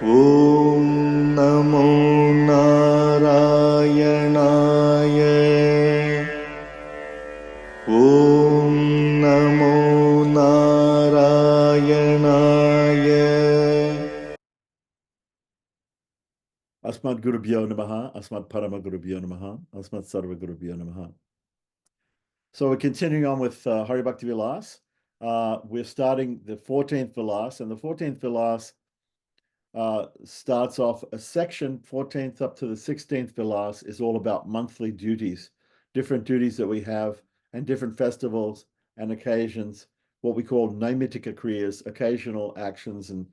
ॐ नमो नारायणाय ॐ नमो नारायणाय Asmad Gurubhyo Namaha, Asmad Parama Gurubhyo Namaha, Asmad Sarva Gurubhyo Namaha. So we're continuing on with Hari Bhakti Vilas. We're starting the 14th Vilas, and the 14th Vilas starts off a section, 14th up to the 16th Vilas, is all about monthly duties, different duties that we have, and different festivals and occasions, what we call naimitika kriyas, occasional actions and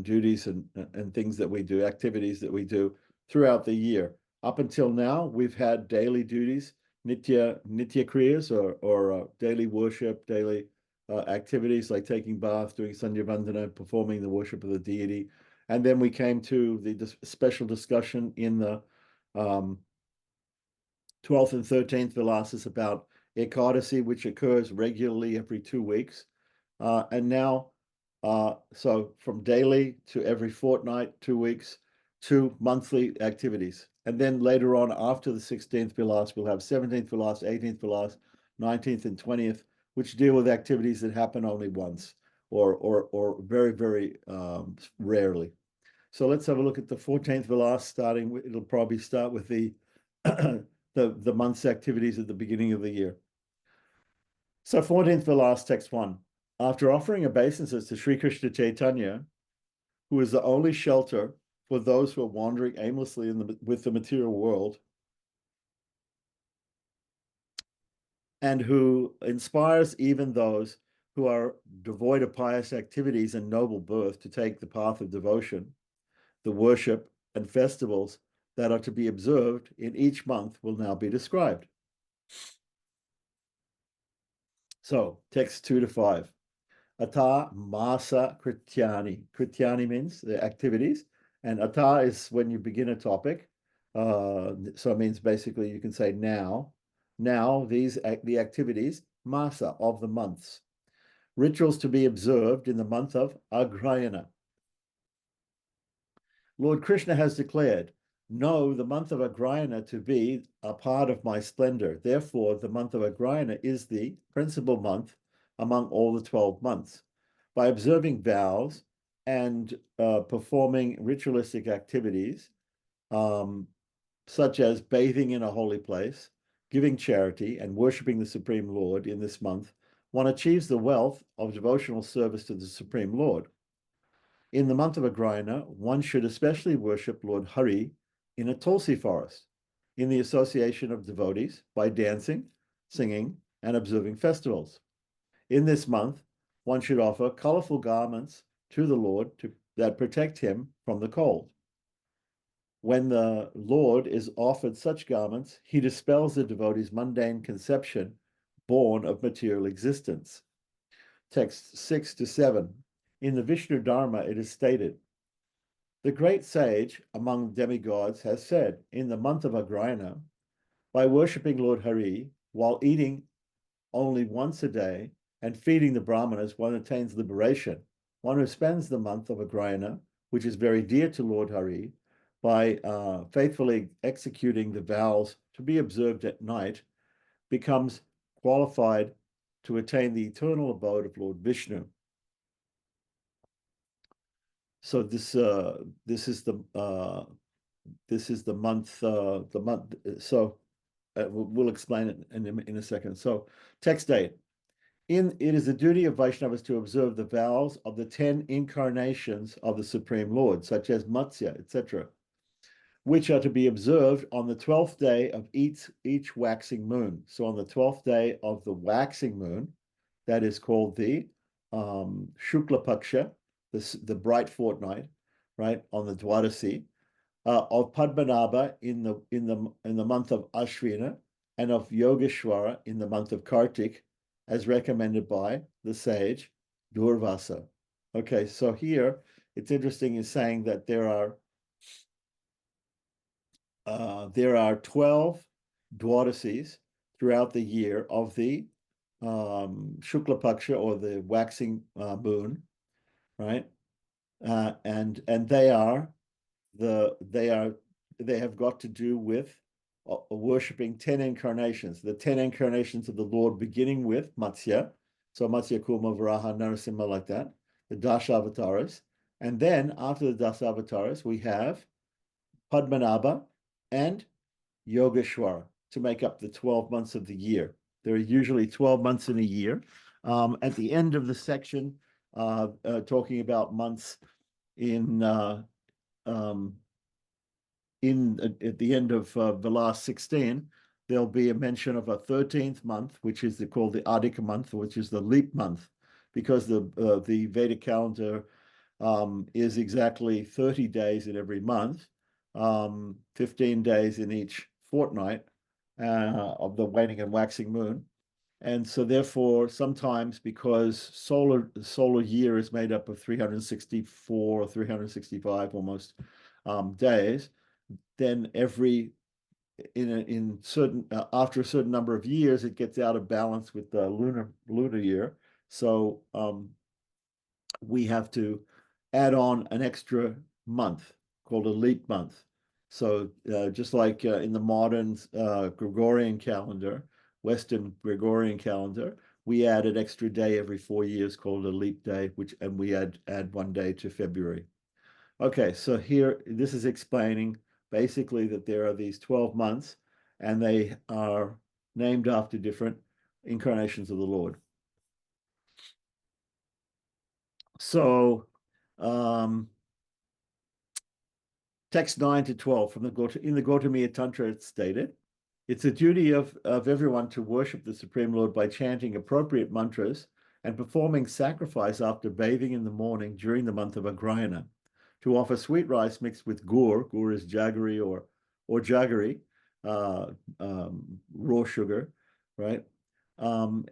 duties and things that we do, activities that we do throughout the year. Up until now, we've had daily duties, nitya kriyas, or daily worship, daily activities like taking bath, doing Sandhya Vandana, performing the worship of the deity. And then we came to the special discussion in the 12th and 13th Vilasas about Ekadasi, which occurs regularly every 2 weeks. And now, so from daily to every fortnight, 2 weeks, to monthly activities. And then later on, after the 16th Vilas, we'll have 17th Vilas, 18th Vilas, 19th and 20th, which deal with activities that happen only once or very, very rarely. So let's have a look at the 14th Vilas, starting with, it'll probably start with the the month's activities at the beginning of the year. So 14th Vilas, text 1. After offering obeisances to Sri Krishna Chaitanya, who is the only shelter for those who are wandering aimlessly with the material world, and who inspires even those who are devoid of pious activities and noble birth to take the path of devotion, the worship and festivals that are to be observed in each month will now be described. So, text 2 to 5. Ata masa krityani. Krityani means the activities, and ata is when you begin a topic. So it means basically you can say now. Now, the activities, masa, of the months. Rituals to be observed in the month of Agrayana. Lord Krishna has declared, know the month of Agrayana to be a part of my splendor. Therefore, the month of Agrayana is the principal month among all the 12 months. By observing vows and performing ritualistic activities, such as bathing in a holy place, giving charity, and worshipping the Supreme Lord in this month, one achieves the wealth of devotional service to the Supreme Lord. In the month of Agrayana, one should especially worship Lord Hari in a Tulsi forest, in the association of devotees, by dancing, singing, and observing festivals. In this month, one should offer colorful garments to the Lord that protect him from the cold. When the Lord is offered such garments, he dispels the devotee's mundane conception born of material existence. Text 6 to 7. In the Vishnu Dharma, it is stated, the great sage among demigods has said, in the month of Agrayana, by worshipping Lord Hari while eating only once a day and feeding the Brahmanas, one attains liberation. One who spends the month of Agrayana, which is very dear to Lord Hari, by faithfully executing the vows to be observed at night, becomes qualified to attain the eternal abode of Lord Vishnu. So this is the month. So we'll explain it in a second. So text date. It is the duty of Vaishnavas to observe the vows of the 10 incarnations of the Supreme Lord, such as Matsya, etc., which are to be observed on the 12th day of each waxing moon. So on the 12th day of the waxing moon, that is called the Shukla Paksha, the bright fortnight, right, on the Dwadasi, of Padmanabha in the month of Ashvina, and of Yogeshwara in the month of Kartik, as recommended by the sage Durvasa. Okay, so here it's interesting in saying that there are 12 Dwadasis throughout the year of the Shukla Paksha, or the waxing moon, right? and they have got to do with worshipping 10 incarnations, the 10 incarnations of the Lord, beginning with Matsya, so Matsya, Kurma, Varaha, Narasimha, like that, the Dashavataras. And then after the Dashavataras, we have Padmanabha and Yogeshwara to make up the 12 months of the year. There are usually 12 months in a year. At the end of the section, talking about months in at the end of Vilasa 16, there'll be a mention of a 13th month, which is called the Adhika month, which is the leap month, because the Vedic calendar is exactly 30 days in every month, 15 days in each fortnight of the waning and waxing moon. And so therefore, sometimes because solar year is made up of 364 or 365 almost days, then in certain after a certain number of years, it gets out of balance with the lunar year. So we have to add on an extra month called a leap month. So just like in the modern Gregorian calendar, Western Gregorian calendar, we add an extra day every 4 years called a leap day, and we add 1 day to February. Okay, so here, this is explaining basically that there are these 12 months, and they are named after different incarnations of the Lord. So, text 9 to 12 from in the Gautamiya Tantra, it's stated, it's a duty of everyone to worship the Supreme Lord by chanting appropriate mantras and performing sacrifice after bathing in the morning during the month of Agrayana, to offer sweet rice mixed with gur is jaggery or jaggery, raw sugar, right?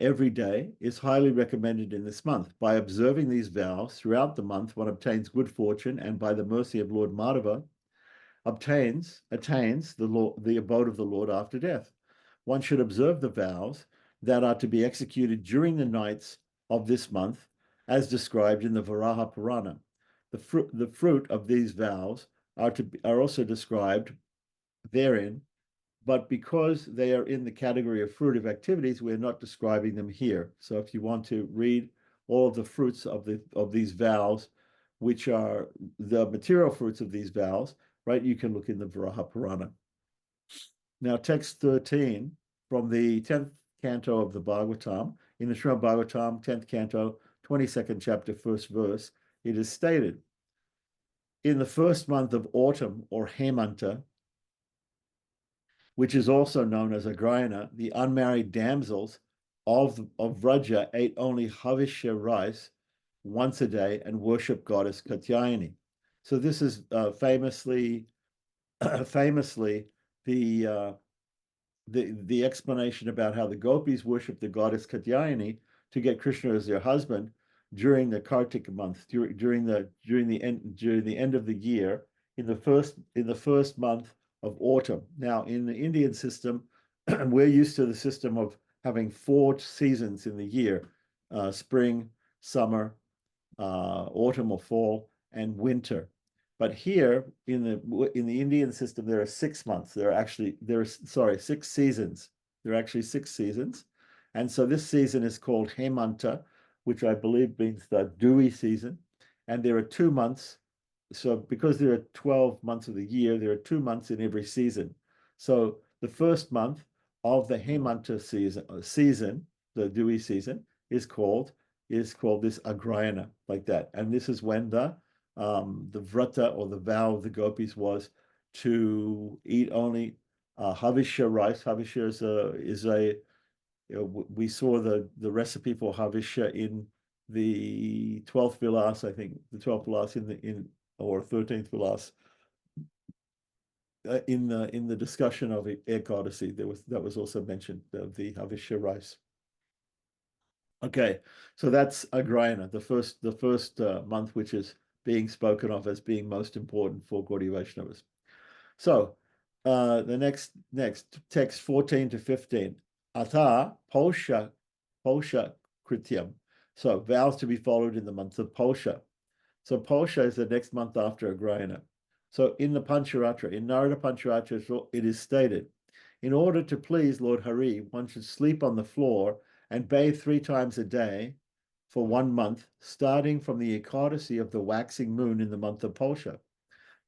Every day is highly recommended in this month. By observing these vows throughout the month, one obtains good fortune, and by the mercy of Lord Madhava, attains the abode of the Lord after death. One should observe the vows that are to be executed during the nights of this month, as described in the Varaha Purana. The fruit of these vows are also described therein, but because they are in the category of fruitive activities, we're not describing them here. So if you want to read all of the fruits of these vows, which are the material fruits of these vows, right, you can look in the Varaha Purana. Now, text 13 from the 10th canto of the Bhagavatam, in the Srimad Bhagavatam, 10th canto, 22nd chapter, 1st verse, it is stated, in the first month of autumn, or Hemanta, which is also known as Agrayana, the unmarried damsels of Vraja ate only Havishya rice once a day and worship goddess Katyayani. So this is famously the explanation about how the gopis worship the goddess Katyayani to get Krishna as their husband during the Kartika month, during the end of the year, in the first month of autumn. Now, in the Indian system, we're used to the system of having 4 seasons in the year: spring, summer, autumn or fall, and winter. But here in the Indian system, there are 6 months. There are 6 seasons. There are actually 6 seasons. And so this season is called Hemanta, which I believe means the dewy season. And there are 2 months. So because there are 12 months of the year, there are 2 months in every season. So the first month of the Hemanta season, the dewy season, is called this Agrayana, like that. And this is when the vrata, or the vow of the gopis, was to eat only Havishya rice. Havishya is a we saw the recipe for Havishya in the 12th Vilasa, I think, the 12th Vilasa or 13th Vilasa, in the discussion of Ekadasi. That was also mentioned, the Havishya rice. Okay, so that's Agrayana, the first month, which is being spoken of as being most important for Gaudiya Vaishnavas. So the next text 14 to 15. Atha Posha Krityam. So vows to be followed in the month of Posha. So Polsha is the next month after Agrayana. So in the Pancharatra, in Narada Pancharatra, it is stated, in order to please Lord Hari, one should sleep on the floor and bathe 3 times a day for 1 month, starting from the Ekadasi of the waxing moon in the month of Polsha.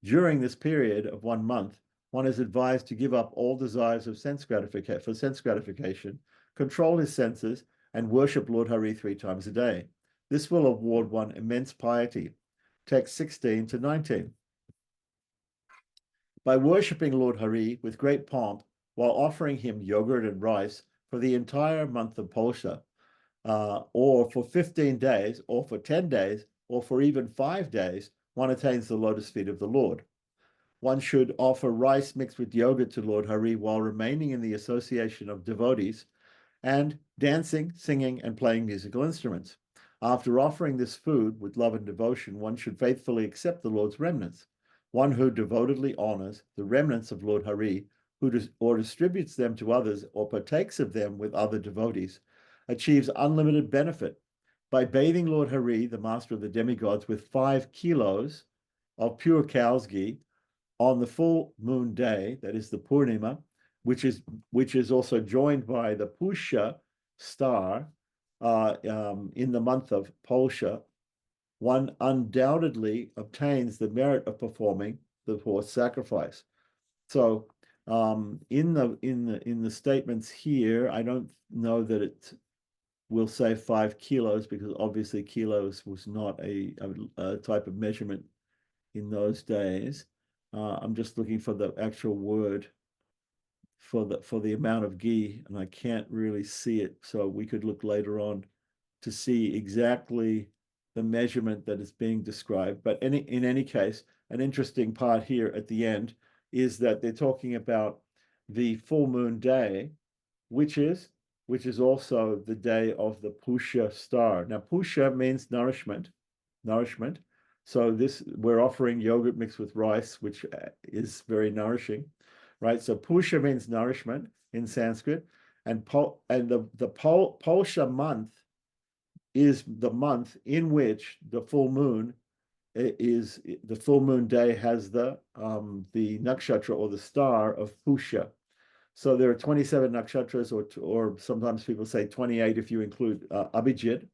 During this period of 1 month, one is advised to give up all desires of sense gratification, control his senses, and worship Lord Hari 3 times a day. This will award one immense piety. Text 16 to 19. By worshipping Lord Hari with great pomp, while offering him yogurt and rice for the entire month of Polsha, or for 15 days, or for 10 days, or for even 5 days, one attains the lotus feet of the Lord. One should offer rice mixed with yogurt to Lord Hari while remaining in the association of devotees and dancing, singing, and playing musical instruments. After offering this food with love and devotion, one should faithfully accept the Lord's remnants. One who devotedly honors the remnants of Lord Hari, or distributes them to others, or partakes of them with other devotees, achieves unlimited benefit. By bathing Lord Hari, the master of the demigods, with 5 kilos of pure cow's ghee on the full moon day, that is the Purnima, which is also joined by the Pusha star in the month of Polsha, one undoubtedly obtains the merit of performing the horse sacrifice. So in the statements here, I don't know that it will say 5 kilos, because obviously kilos was not a type of measurement in those days. I'm just looking for the actual word for the amount of ghee, and I can't really see it. So we could look later on to see exactly the measurement that is being described. But in any case, an interesting part here at the end is that they're talking about the full moon day, which is also the day of the Pusha star. Now, Pusha means nourishment. So we're offering yogurt mixed with rice, which is very nourishing, right? So Pusha means nourishment in Sanskrit, and the Polsha month is the month in which the full moon day has the nakshatra, or the star of Pusha. So there are 27 nakshatras, or sometimes people say 28 if you include Abhijit.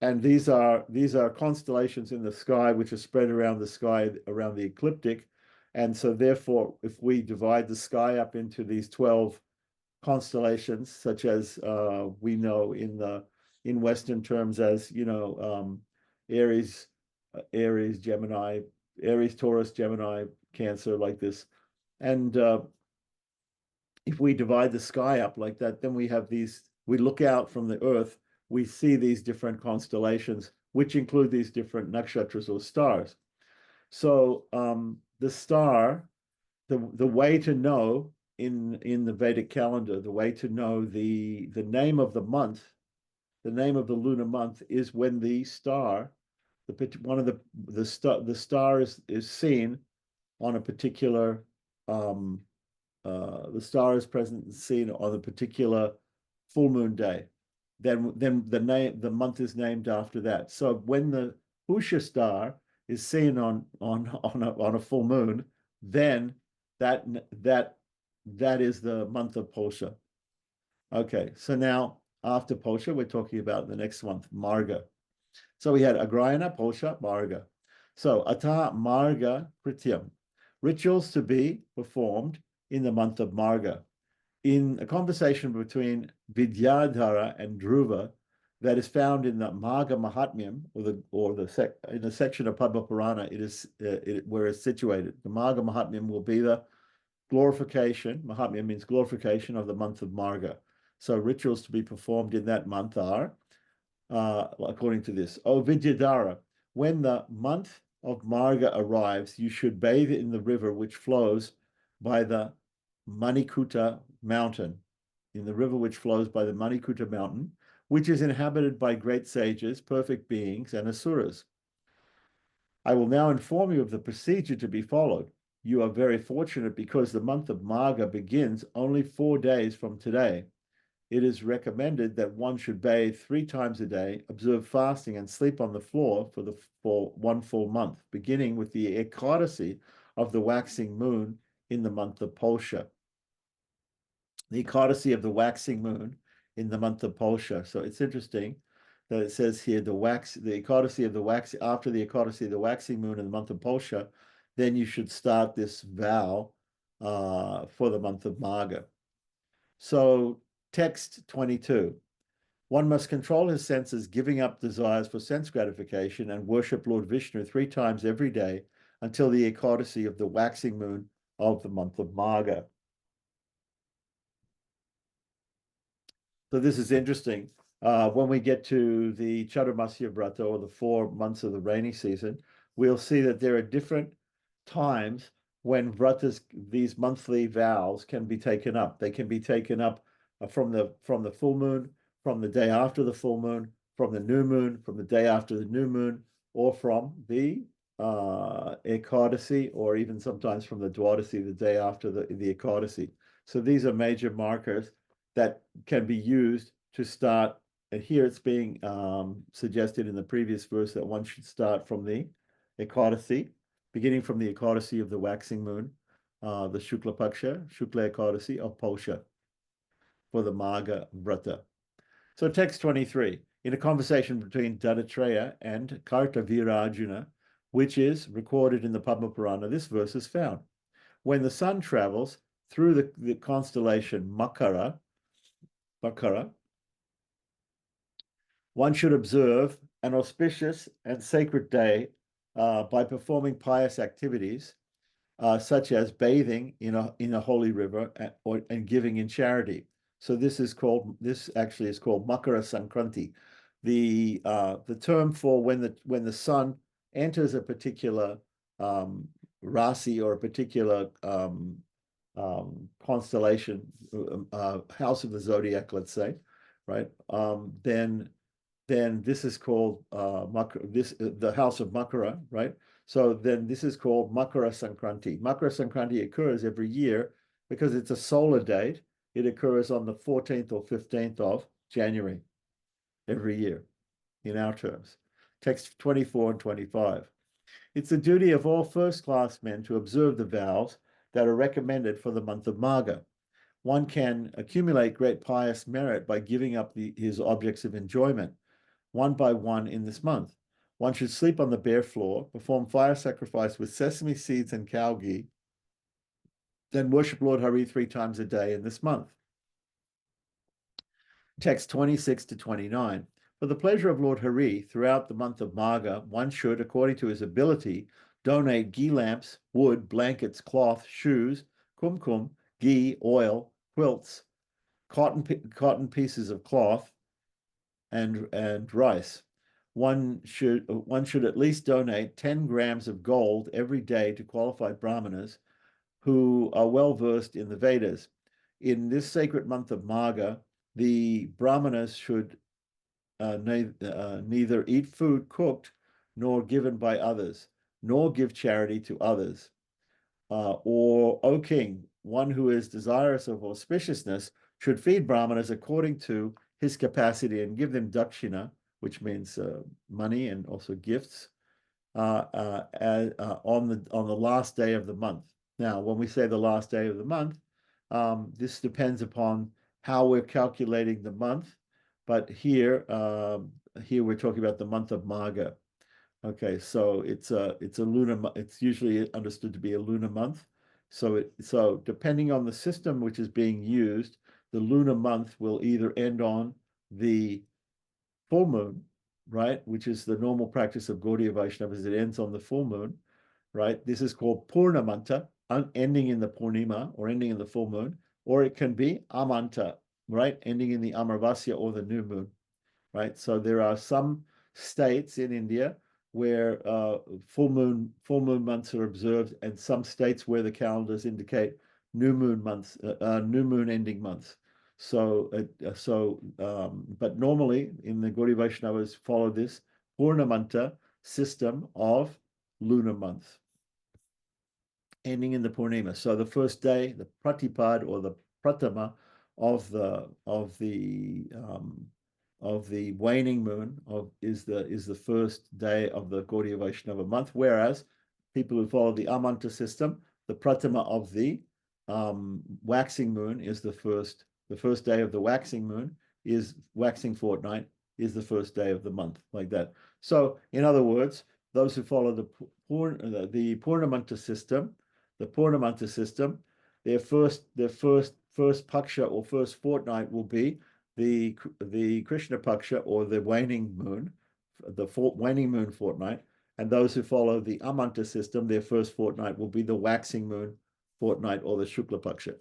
And these are constellations in the sky which are spread around the sky, around the ecliptic. And so therefore, if we divide the sky up into these 12 constellations, such as we know in Western terms as, Aries, Gemini, Aries, Taurus, Gemini, Cancer, like this. And if we divide the sky up like that, then we look out from the Earth, we see these different constellations, which include these different nakshatras or stars. So the star, the way to know in the Vedic calendar, the way to know the name of the month, the name of the lunar month, is when the star, the star is seen on a particular the star is present and seen on a particular full moon day. Then the month is named after that. So when the Pusha star is seen on a full moon, then that is the month of Polsha. Okay, so now after Polsha, we're talking about the next month, Marga. So we had Agrayana, Polsha, Marga. So Ata Marga Krityam, rituals to be performed in the month of Marga. In a conversation between Vidyadhara and Dhruva that is found in the Marga Mahatmyam, in the section of Padma Purana, it is where it's situated. The Marga Mahatmyam will be the glorification. Mahatmya means glorification of the month of Marga. So rituals to be performed in that month are, according to this, O Vidyadhara, when the month of Marga arrives, you should bathe in the river which flows by the Manikuta mountain, which is inhabited by great sages, perfect beings, and asuras. I will now inform you of the procedure to be followed. You are very fortunate because the month of Marga begins only 4 days from today. it is recommended that one should bathe 3 times a day, observe fasting, and sleep on the floor for 1 full month, beginning with the Ekadasi of the waxing moon in the month of Polsha. The Ekadasi of the waxing moon in the month of Polsha. So it's interesting that it says here the Ekadasi of the wax, after the Ekadasi of the waxing moon in the month of Polsha, then you should start this vow for the month of Magha. So text 22. One must control his senses, giving up desires for sense gratification, and worship Lord Vishnu 3 times every day until the Ekadasi of the waxing moon of the month of Magha. So this is interesting. When we get to the Chaturmasya Vrata, or the 4 months of the rainy season, we'll see that there are different times when vratas, these monthly vows, can be taken up. They can be taken up from the full moon, from the day after the full moon, from the new moon, from the day after the new moon, or from the Ekadasi, or even sometimes from the Dwadasi, the day after the Ekadasi. So these are major markers that can be used to start. And here it's being suggested in the previous verse that one should start from the Ekadasi, beginning from the Ekadasi of the waxing moon, the Shukla Paksha, Shukla Ekadasi of Polsha, for the Magha Vrata. So text 23, in a conversation between Dattatreya and Kartavirarjuna, which is recorded in the Padma Purana, this verse is found. When the sun travels through the constellation Makara, one should observe an auspicious and sacred day by performing pious activities, such as bathing in a holy river and giving in charity. So this actually is called Makara Sankranti. The term for when the sun enters a particular rasi, or a particular constellation, house of the zodiac, let's say, right? Then this is called the house of Makara, right? So then this is called Makara Sankranti. Makara Sankranti occurs every year because it's a solar date. It occurs on the 14th or 15th of January every year in our terms. Text 24 and 25. It's the duty of all first-class men to observe the vows that are recommended for the month of Magha. One can accumulate great pious merit by giving up his objects of enjoyment, one by one, in this month. One should sleep on the bare floor, perform fire sacrifice with sesame seeds and cow ghee, then worship Lord Hari 3 times a day in this month. Text 26 to 29. For the pleasure of Lord Hari, throughout the month of Magha, one should, according to his ability, donate ghee lamps, wood, blankets, cloth, shoes, kumkum, ghee, oil, quilts, cotton pieces of cloth, and rice. One should at least donate 10 grams of gold every day to qualified brahmanas who are well versed in the Vedas. In this sacred month of Magha, the brahmanas should neither eat food cooked nor given by others, nor give charity to others. Or, O king, one who is desirous of auspiciousness should feed brahmanas according to his capacity and give them dakshina, which means money and also gifts, on the last day of the month. Now, when we say the last day of the month, this depends upon how we're calculating the month, but here we're talking about the month of Magha. Okay, so it's a lunar. It's usually understood to be a lunar month. So depending on the system which is being used, the lunar month will either end on the full moon, right, which is the normal practice of Gaudiya Vaishnavas. It ends on the full moon, right? This is called Purnamanta, ending in the Purnima, or ending in the full moon, or it can be Amanta, right, ending in the Amarvasya or the new moon, right? So there are some states in India where full moon months are observed, and some states where the calendars indicate new moon months, new moon ending months. But normally in the Gaudiya Vaishnavas follow this Purnamanta system of lunar months, ending in the Purnima. So the first day, the Pratipad or the Pratama of the waning moon is the first day of the Gaudiya Vaishnava month, whereas people who follow the Amanta system, the Pratama of the waxing moon is the first day of the waxing moon is waxing fortnight is the first day of the month, like that. So, in other words, those who follow the Purnamanta system, their first paksha or first fortnight will be the Krishna paksha or the waning moon, waning moon fortnight, and those who follow the Amanta system, their first fortnight will be the waxing moon fortnight or the Shukla paksha.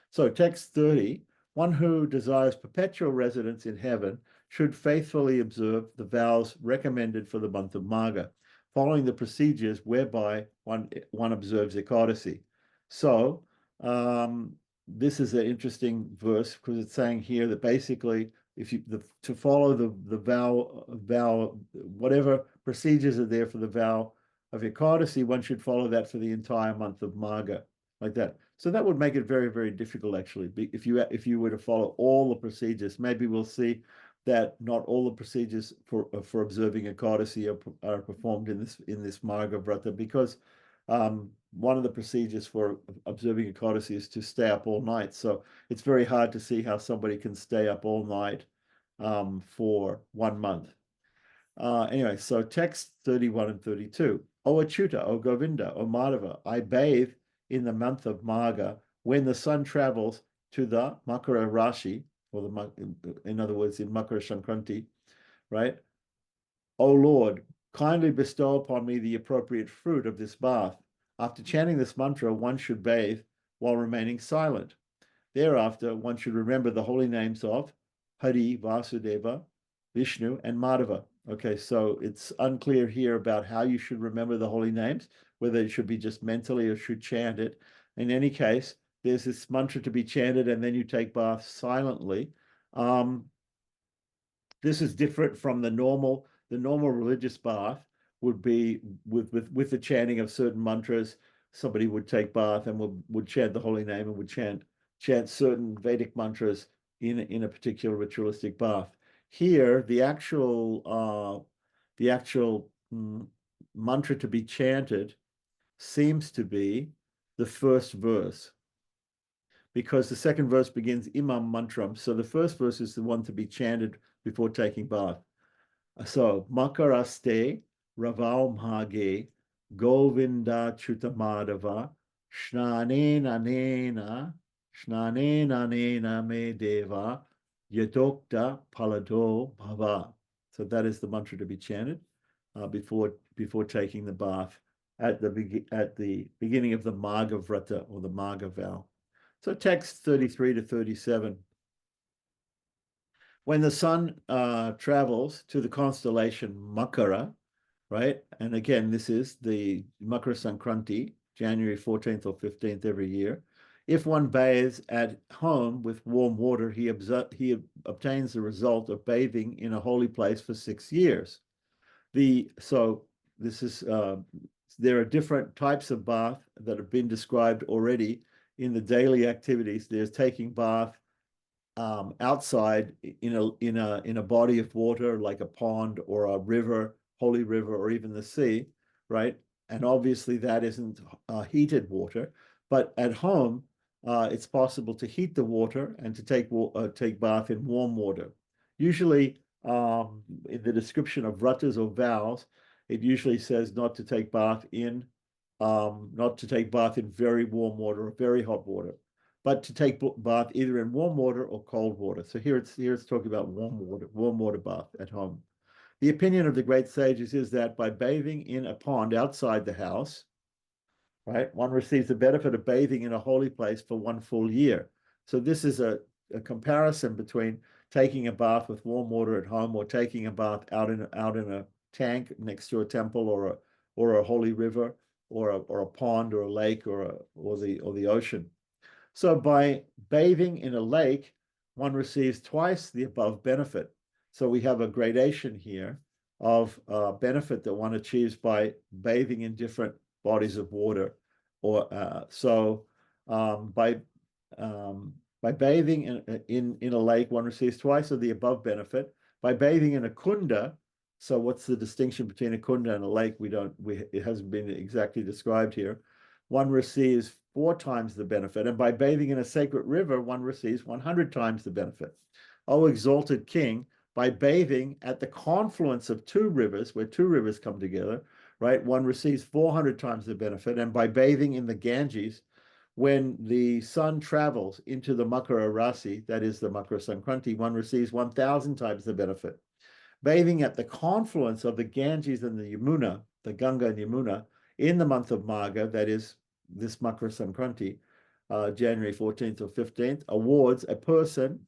So text 30, one who desires perpetual residence in heaven should faithfully observe the vows recommended for the month of Magha, following the procedures whereby one observes Ekadasi. So this is an interesting verse because it's saying here that basically if you to follow the vow, whatever procedures are there for the vow of Ekadasi, one should follow that for the entire month of Magha, like that. So that would make it very, very difficult, actually. If you were to follow all the procedures, maybe we'll see that not all the procedures for observing Ekadasi are performed in this Marga Vrata, because one of the procedures for observing Ekadasi is to stay up all night. So it's very hard to see how somebody can stay up all night for 1 month. Anyway, so text 31 and 32. O Achyuta, O Govinda, O Madhava, I bathe in the month of Magha when the sun travels to the Makara Rashi, or in other words, in Makara Sankranti, right? O Lord, kindly bestow upon me the appropriate fruit of this bath. After chanting this mantra, one should bathe while remaining silent. Thereafter, one should remember the holy names of Hari, Vasudeva, Vishnu, and Madhava. Okay, so it's unclear here about how you should remember the holy names, whether it should be just mentally or should chant it. In any case, there's this mantra to be chanted, and then you take bath silently. This is different from the normal religious bath would be with the chanting of certain mantras. Somebody would take bath and would chant the holy name and would chant certain Vedic mantras in a particular ritualistic bath. Here, the actual mantra to be chanted seems to be the first verse, because the second verse begins Imam Mantram. So the first verse is the one to be chanted before taking bath. So Makaraste Raval Mhage Govinda Chutamadava Shnanena Me Deva Yadokta Palado Bhava. So that is the mantra to be chanted before taking the bath at the beginning of the Magha Vrata or the Magha vow. So text 33 to 37. When the sun travels to the constellation Makara, right? And again, this is the Makara Sankranti, January 14th or 15th every year. If one bathes at home with warm water, he obtains the result of bathing in a holy place for 6 years. There are different types of bath that have been described already in the daily activities. There's taking bath outside in a body of water like a pond or a river, holy river, or even the sea, right? And obviously that isn't heated water, but at home it's possible to heat the water and to take bath in warm water. Usually, in the description of vratas or vows, it usually says not to take bath in very warm water or very hot water, but to take bath either in warm water or cold water. So here it's talking about warm water bath at home. The opinion of the great sages is that by bathing in a pond outside the house, right, one receives the benefit of bathing in a holy place for 1 full year. So this is a comparison between taking a bath with warm water at home or taking a bath out in a tank next to a temple or a holy river or a pond or a lake or the ocean. So by bathing in a lake, one receives twice the above benefit. So we have a gradation here of benefit that one achieves by bathing in different bodies of water. By By bathing in a lake, one receives twice of the above benefit. By bathing in a kunda, so what's the distinction between a kunda and a lake? It hasn't been exactly described here. One receives 4 times the benefit, and by bathing in a sacred river, one receives 100 times the benefit. O exalted king, by bathing at the confluence of 2 rivers, where 2 rivers come together, right, one receives 400 times the benefit, and by bathing in the Ganges, when the sun travels into the Makara Rasi, that is the Makara Sankranti, one receives 1,000 times the benefit. Bathing at the confluence of the Ganges and the Yamuna, the Ganga and Yamuna, in the month of Magha, that is this Makara Sankranti, January 14th or 15th, awards a person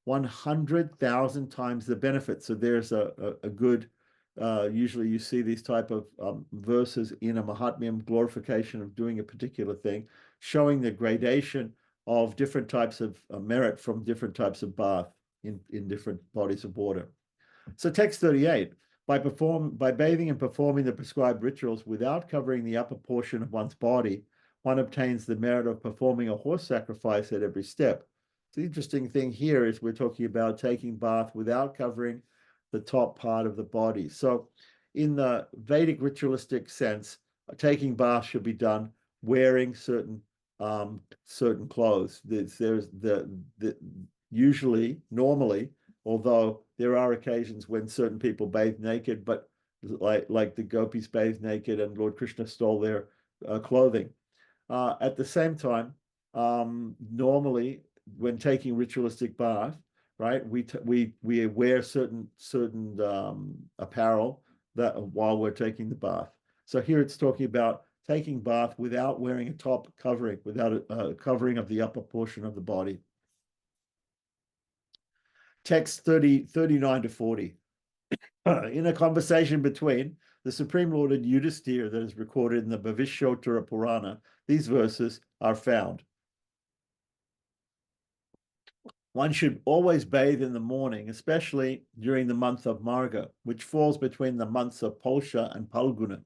100,000 times the benefit. So there's a good, usually you see these type of verses in a Mahatmyam, glorification of doing a particular thing, showing the gradation of different types of merit from different types of bath in different bodies of water. So text 38, by bathing and performing the prescribed rituals without covering the upper portion of one's body, one obtains the merit of performing a horse sacrifice at every step. The interesting thing here is we're talking about taking bath without covering the top part of the body. So in the Vedic ritualistic sense, taking bath should be done wearing certain clothes. There's usually, normally, although there are occasions when certain people bathe naked, but like the gopis bathed naked and Lord Krishna stole their clothing. At the same time, normally when taking ritualistic bath, right, we wear certain apparel that while we're taking the bath. So here it's talking about taking bath without wearing a top covering, without a covering of the upper portion of the body. Text 39 to 40. In a conversation between the Supreme Lord and Yudhisthira that is recorded in the Bhavishyottara Purana, these verses are found. One should always bathe in the morning, especially during the month of Marga, which falls between the months of Polsha and Palguna.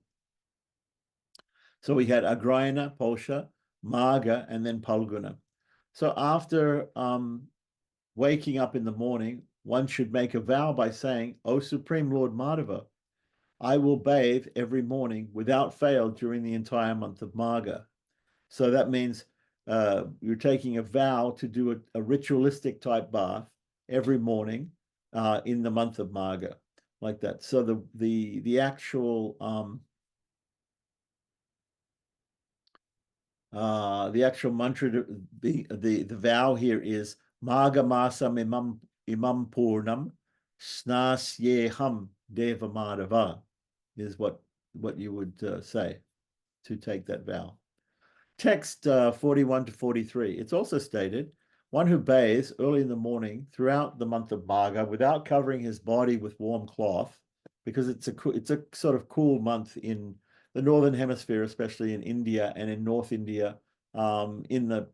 So we had Agrayana, Polsha, Marga, and then Palguna. So after waking up in the morning, one should make a vow by saying, O Supreme Lord Madhava, I will bathe every morning without fail during the entire month of Marga. So that means you're taking a vow to do a ritualistic type bath every morning in the month of Marga, like that. So the actual mantra, the vow here is Marga Masam imam Purnam Snasyeham Deva Madhava, is what you would say to take that vow. Text 41 to 43. It's also stated, one who bathes early in the morning throughout the month of Magha without covering his body with warm cloth, because it's a sort of cool month in the northern hemisphere, especially in India and in North India, in the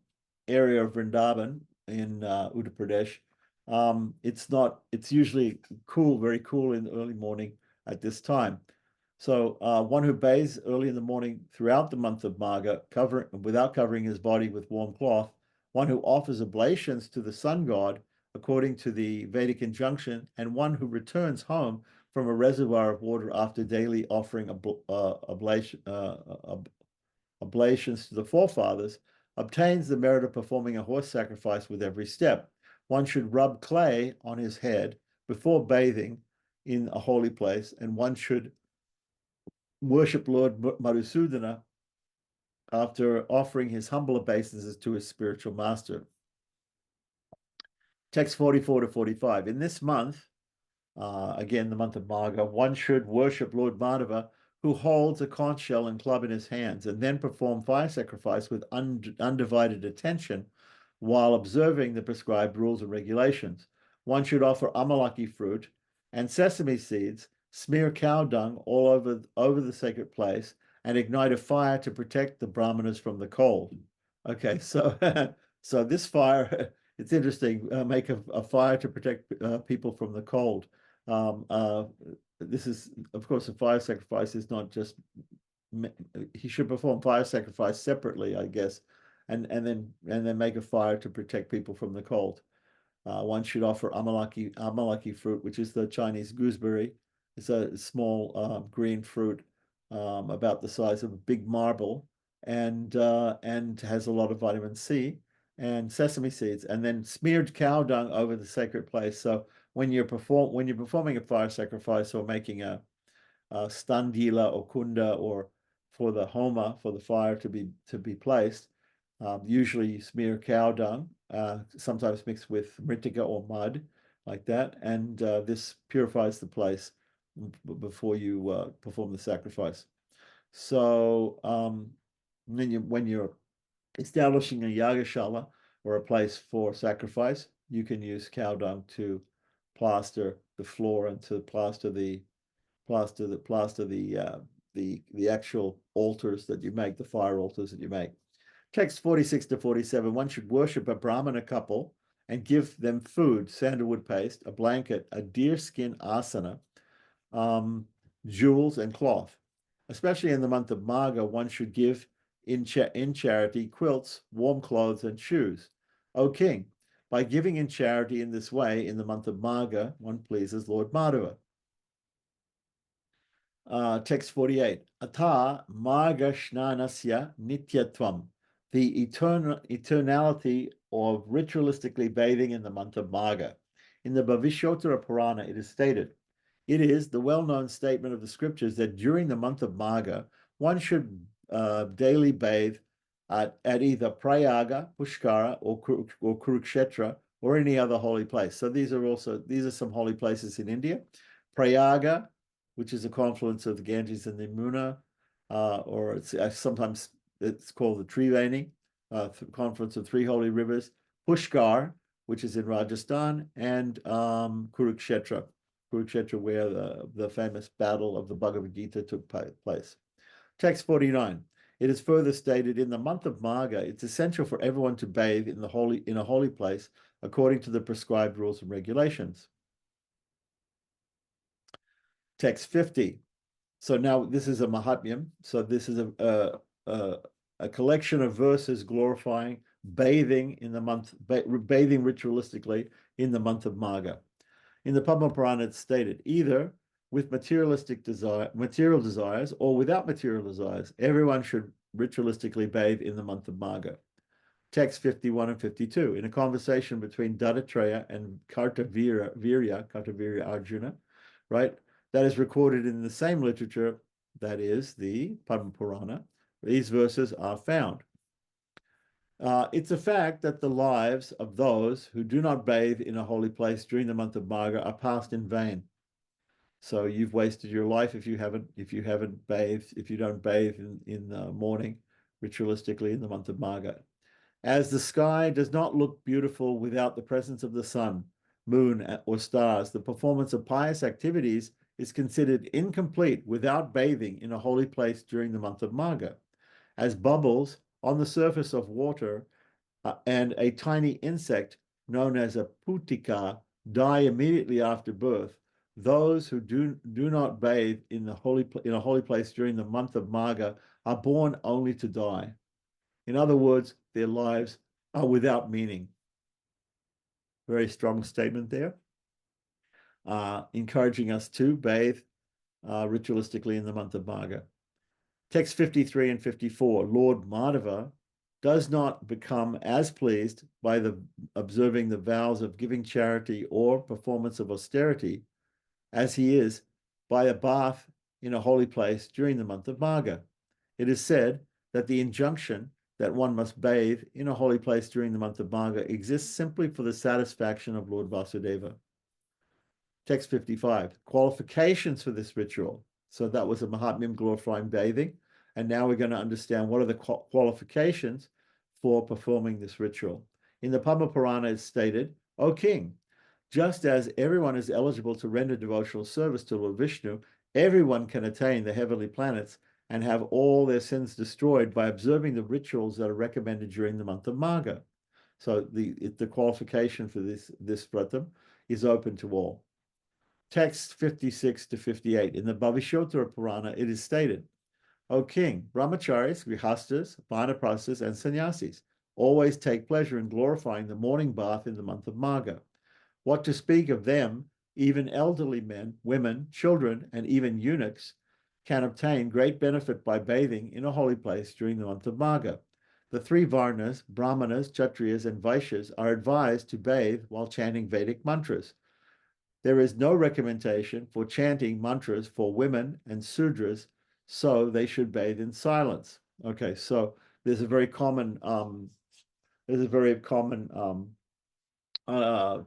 area of Vrindavan in Uttar Pradesh. It's usually cool, very cool in the early morning at this time. So one who bathes early in the morning throughout the month of Magha, without covering his body with warm cloth, one who offers oblations to the sun god according to the Vedic injunction, and one who returns home from a reservoir of water after daily offering oblations to the forefathers, obtains the merit of performing a horse sacrifice with every step. One should rub clay on his head before bathing in a holy place, and one should worship Lord Madhusudana after offering his humble obeisances to his spiritual master. Text 44 to 45. In this month, again, the month of Magha, one should worship Lord Madhava, who holds a conch shell and club in his hands, and then perform fire sacrifice with undivided attention while observing the prescribed rules and regulations. One should offer amalaki fruit and sesame seeds, smear cow dung all over the sacred place, and ignite a fire to protect the brahmanas from the cold. Okay, so so this fire, it's interesting, make a fire to protect people from the cold. This is, of course, a fire sacrifice is not just, he should perform fire sacrifice separately, I guess, and then make a fire to protect people from the cold. One should offer amalaki fruit, which is the Chinese gooseberry. It's a small green fruit about the size of a big marble, and has a lot of vitamin C and sesame seeds, and then smeared cow dung over the sacred place. So when you're performing a fire sacrifice or making a standila or kunda, or for the homa, for the fire to be placed, usually you smear cow dung, sometimes mixed with mritika or mud, like that, and this purifies the place before you perform the sacrifice. So when you're establishing a yagashala or a place for sacrifice, you can use cow dung to plaster the floor and to plaster the actual altars that you make, the fire altars that you make. Text 46 to 47, one should worship a Brahmana couple and give them food, sandalwood paste, a blanket, a deerskin asana, jewels, and cloth. Especially in the month of Magha, one should give in charity quilts, warm clothes, and shoes. O king, by giving in charity in this way in the month of Magha, one pleases Lord Madhava. Text 48. Ata Marga Shnanasya Nityatvam. The eternality of ritualistically bathing in the month of Magha. In the Bhavishyotara Purana, it is stated, it is the well-known statement of the scriptures that during the month of Magha, one should daily bathe at either Prayaga, Pushkara, or Kurukshetra, or any other holy place. So these are some holy places in India. Prayaga, which is a confluence of the Ganges and the Yamuna, or it's sometimes it's called the Triveni, confluence of three holy rivers. Pushkar, which is in Rajasthan, and Kurukshetra, where the famous battle of the Bhagavad Gita took place. Text 49. It is further stated, in the month of Magha, it's essential for everyone to bathe in a holy place according to the prescribed rules and regulations. Text 50. So now this is a Mahatmyam. So this is a collection of verses glorifying bathing in the month, bathing ritualistically in the month of Magha. In the Padma Purana, it's stated, either with material desires or without material desires, everyone should ritualistically bathe in the month of Magha. Text 51 and 52. In a conversation between Dattatreya and Kartavirya Arjuna, right? That is recorded in the same literature, that is the Padma Purana. These verses are found. It's a fact that the lives of those who do not bathe in a holy place during the month of Magha are passed in vain. So you've wasted your life if you don't bathe in the morning ritualistically in the month of Magha. As the sky does not look beautiful without the presence of the sun, moon, or stars, the performance of pious activities is considered incomplete without bathing in a holy place during the month of Magha. As bubbles on the surface of water and a tiny insect known as a putika die immediately after birth, those who do not bathe in a holy place during the month of Magha are born only to die. In other words, their lives are without meaning. Very strong statement there. Encouraging us to bathe ritualistically in the month of Magha. Text 53 and 54, Lord Madhava does not become as pleased by observing the vows of giving charity or performance of austerity as he is by a bath in a holy place during the month of Magha. It is said that the injunction that one must bathe in a holy place during the month of Magha exists simply for the satisfaction of Lord Vasudeva. Text 55, qualifications for this ritual. So that was a Mahatmyam glorifying bathing. And now we're going to understand what are the qualifications for performing this ritual. In the Padma Purana, it's stated, O king, just as everyone is eligible to render devotional service to Lord Vishnu, everyone can attain the heavenly planets and have all their sins destroyed by observing the rituals that are recommended during the month of Magha. So the qualification for this vratam is open to all. Text 56 to 58. In the Bhavishyotara Purana, it is stated, O king, brahmacharis, grihastas, vanaprasthas, and sannyasis, always take pleasure in glorifying the morning bath in the month of Marga. What to speak of them, even elderly men, women, children, and even eunuchs can obtain great benefit by bathing in a holy place during the month of Marga. The three Varnas, Brahmanas, Kshatriyas, and Vaishyas are advised to bathe while chanting Vedic mantras. There is no recommendation for chanting mantras for women and Sudras, so they should bathe in silence. Okay, so there's a very common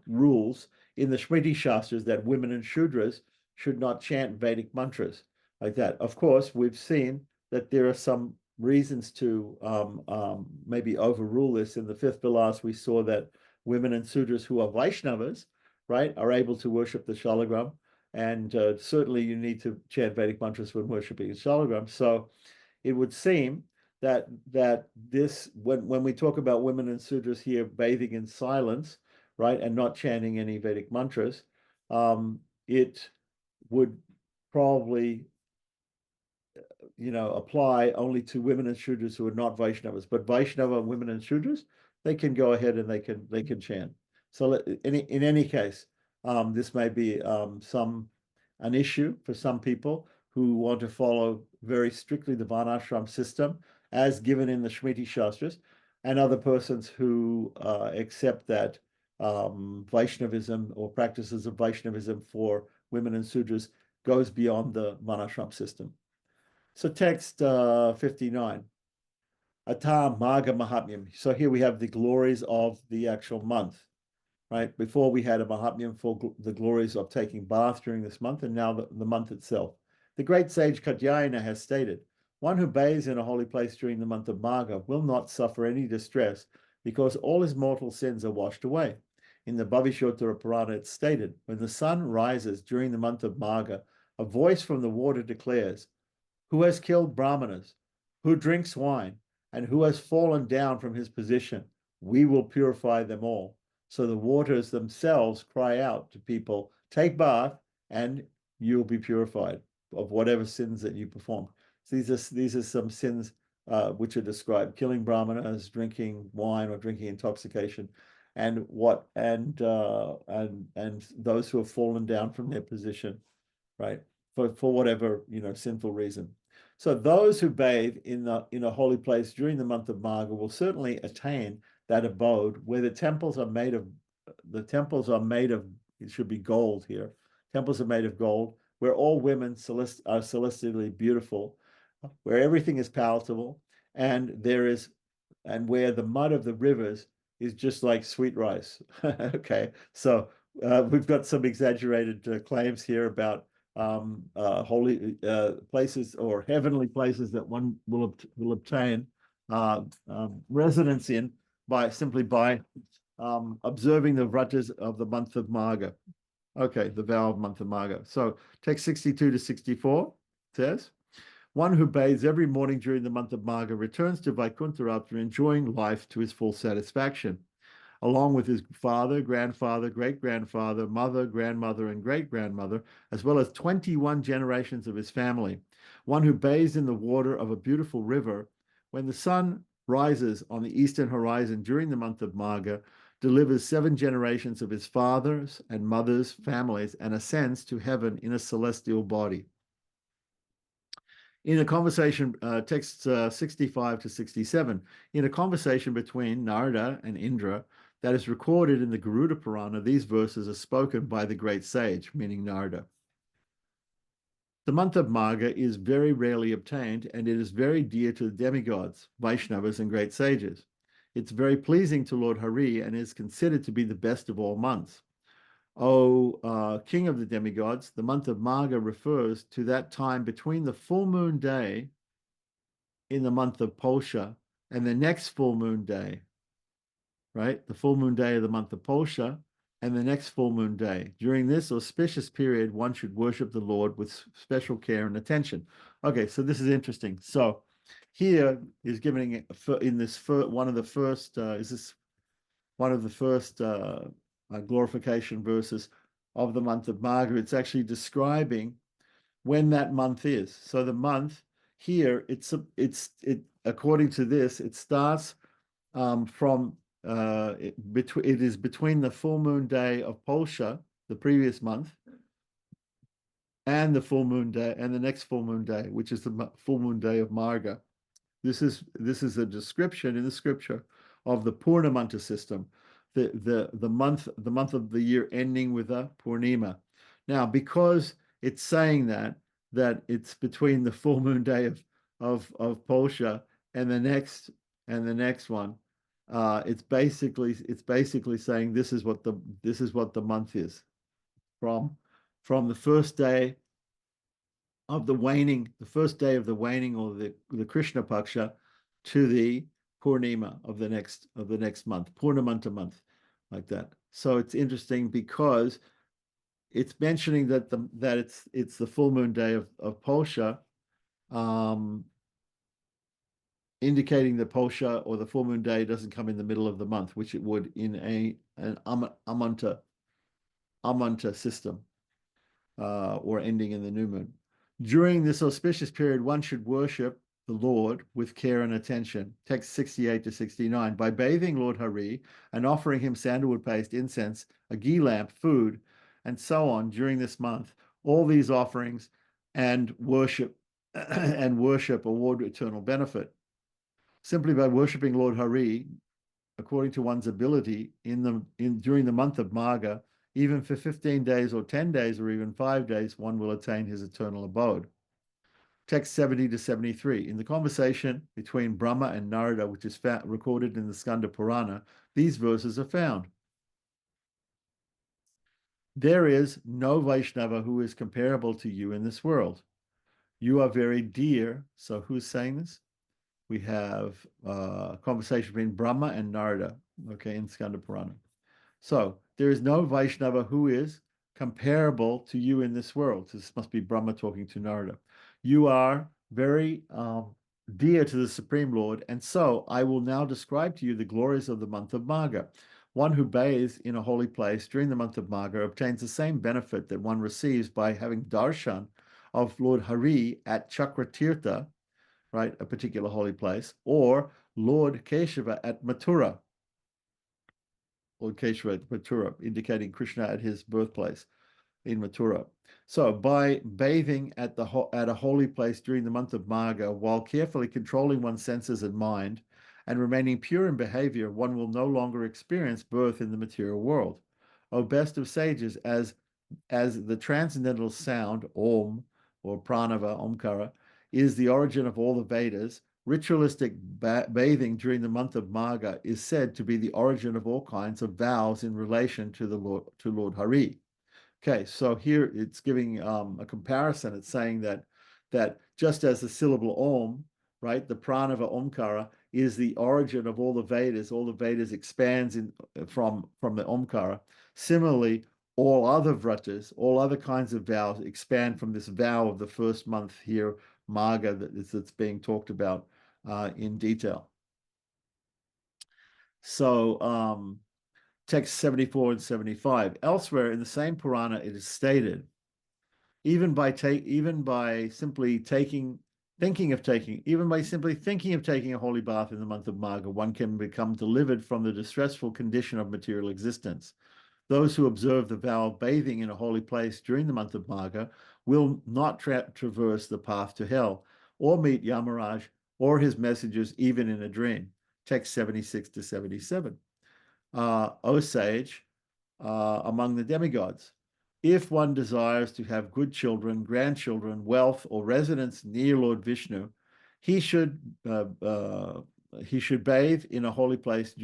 rules in the Smriti Shastras that women and Shudras should not chant Vedic mantras like that. Of course, we've seen that there are some reasons to maybe overrule this. In the fifth Vilas, we saw that women and Sudras who are Vaishnavas, right, are able to worship the Shalagram. And certainly you need to chant Vedic mantras when worshiping the Shalagram. So it would seem that this, when we talk about women and Sudras here bathing in silence, right, and not chanting any Vedic mantras, it would probably, apply only to women and Shudras who are not Vaishnavas. But Vaishnava women and Shudras, they can go ahead and they can chant. So in any case, this may be an issue for some people who want to follow very strictly the Varnashram system as given in the Smriti Shastras, and other persons who accept that Vaishnavism or practices of Vaishnavism for women and Sudras goes beyond the Varnashram system. So text 59. Ata Marga Mahatmyam. So here we have the glories of the actual month, right? Before we had a Mahatmyam for the glories of taking bath during this month, and now the month itself. The great sage Katyayana has stated, one who bathes in a holy place during the month of Marga will not suffer any distress because all his mortal sins are washed away. In the Bhavishottara Purana, it's stated, when the sun rises during the month of Marga, a voice from the water declares, who has killed Brahmanas, who drinks wine, and who has fallen down from his position, we will purify them all. So the waters themselves cry out to people, take bath and you'll be purified of whatever sins that you performed. So these are some sins which are described: killing Brahmanas, drinking wine or drinking intoxication, and those who have fallen down from their position, right? For whatever sinful reason. So those who bathe in a holy place during the month of Marga will certainly attain that abode where the temples are made of, it should be gold here. Temples are made of gold, where all women are celestially beautiful, where everything is palatable, and where the mud of the rivers is just like sweet rice. Okay, so we've got some exaggerated claims here about holy places or heavenly places that one will obtain residence in simply by observing the vratas of the month of Marga. Okay, the vow of month of Marga. So text 62 to 64 says, one who bathes every morning during the month of Marga returns to Vaikuntha after enjoying life to his full satisfaction, along with his father, grandfather, great-grandfather, mother, grandmother, and great-grandmother, as well as 21 generations of his family. One who bathes in the water of a beautiful river, when the sun rises on the eastern horizon during the month of Marga, delivers 7 generations of his father's and mother's families and ascends to heaven in a celestial body. In a conversation, texts 65 to 67, in a conversation between Narada and Indra that is recorded in the Garuda Purana, these verses are spoken by the great sage, meaning Narada. The month of Marga is very rarely obtained, and it is very dear to the demigods, Vaishnavas, and great sages. It's very pleasing to Lord Hari and is considered to be the best of all months. O King of the demigods, the month of Marga refers to that time between the full moon day in the month of Polsha and the next full moon day, right? The full moon day of the month of Polsha and the next full moon day. During this auspicious period, one should worship the Lord with special care and attention. Okay, so this is interesting. So here is giving in this one of the first glorification verses of the month of Marga. It's actually describing when that month is. So the month here, according to this, it starts it is between the full moon day of Polsha, the previous month, and the full moon day and the next full moon day, which is the full moon day of Marga. This is a description in the scripture of the Purnamanta system, the month of the year ending with a Purnima. Now, because it's saying that it's between the full moon day of Polsha and the next one, it's basically saying this is what the month is from the first day of the first day of the waning, or the Krishna Paksha, to the Purnima of the next month, Purnamanta month, like that. So it's interesting because it's mentioning that it's the full moon day of Polsha, um, indicating that Polsha, or the full moon day, doesn't come in the middle of the month, which it would in an Amanta system, or ending in the new moon. During this auspicious period, one should worship the Lord with care and attention. Text 68 to 69. By bathing Lord Hari and offering him sandalwood paste, incense, a ghee lamp, food, and so on during this month, all these offerings and worship award eternal benefit. Simply by worshipping Lord Hari according to one's ability during the month of Marga, even for 15 days or 10 days or even 5 days, one will attain his eternal abode. Text 70 to 73. In the conversation between Brahma and Narada, which is recorded in the Skanda Purana, these verses are found. There is no Vaishnava who is comparable to you in this world. You are very dear. So who's saying this? We have a conversation between Brahma and Narada, okay, in Skanda Purana. So there is no Vaishnava who is comparable to you in this world. So this must be Brahma talking to Narada. You are very dear to the Supreme Lord, and so I will now describe to you the glories of the month of Magha. One who bathes in a holy place during the month of Magha obtains the same benefit that one receives by having darshan of Lord Hari at Chakratirtha, right, a particular holy place, or Lord Keshava at Mathura, Lord Keshava at Mathura, indicating Krishna at his birthplace in Mathura. So by bathing at a holy place during the month of Magha, while carefully controlling one's senses and mind, and remaining pure in behavior, one will no longer experience birth in the material world. O best of sages, as the transcendental sound, Om, or Pranava, Omkara, is the origin of all the Vedas, ritualistic bathing during the month of Magha is said to be the origin of all kinds of vows in relation to Lord Hari. Okay, so here it's giving a comparison. It's saying that just as the syllable Om, right, the Pranava Omkara is the origin of all the Vedas expands from the Omkara. Similarly, all other vratas, all other kinds of vows expand from this vow of the first month here, Magha, that's being talked about in detail. So text 74 and 75. Elsewhere in the same Purana, it is stated, even by simply thinking of taking a holy bath in the month of Magha, one can become delivered from the distressful condition of material existence. Those who observe the vow of bathing in a holy place during the month of Magha will not traverse the path to hell, or meet Yamaraj or his messengers even in a dream. Text 76 to 77. O sage, among the demigods, if one desires to have good children, grandchildren, wealth, or residence near Lord Vishnu, he should bathe in a holy place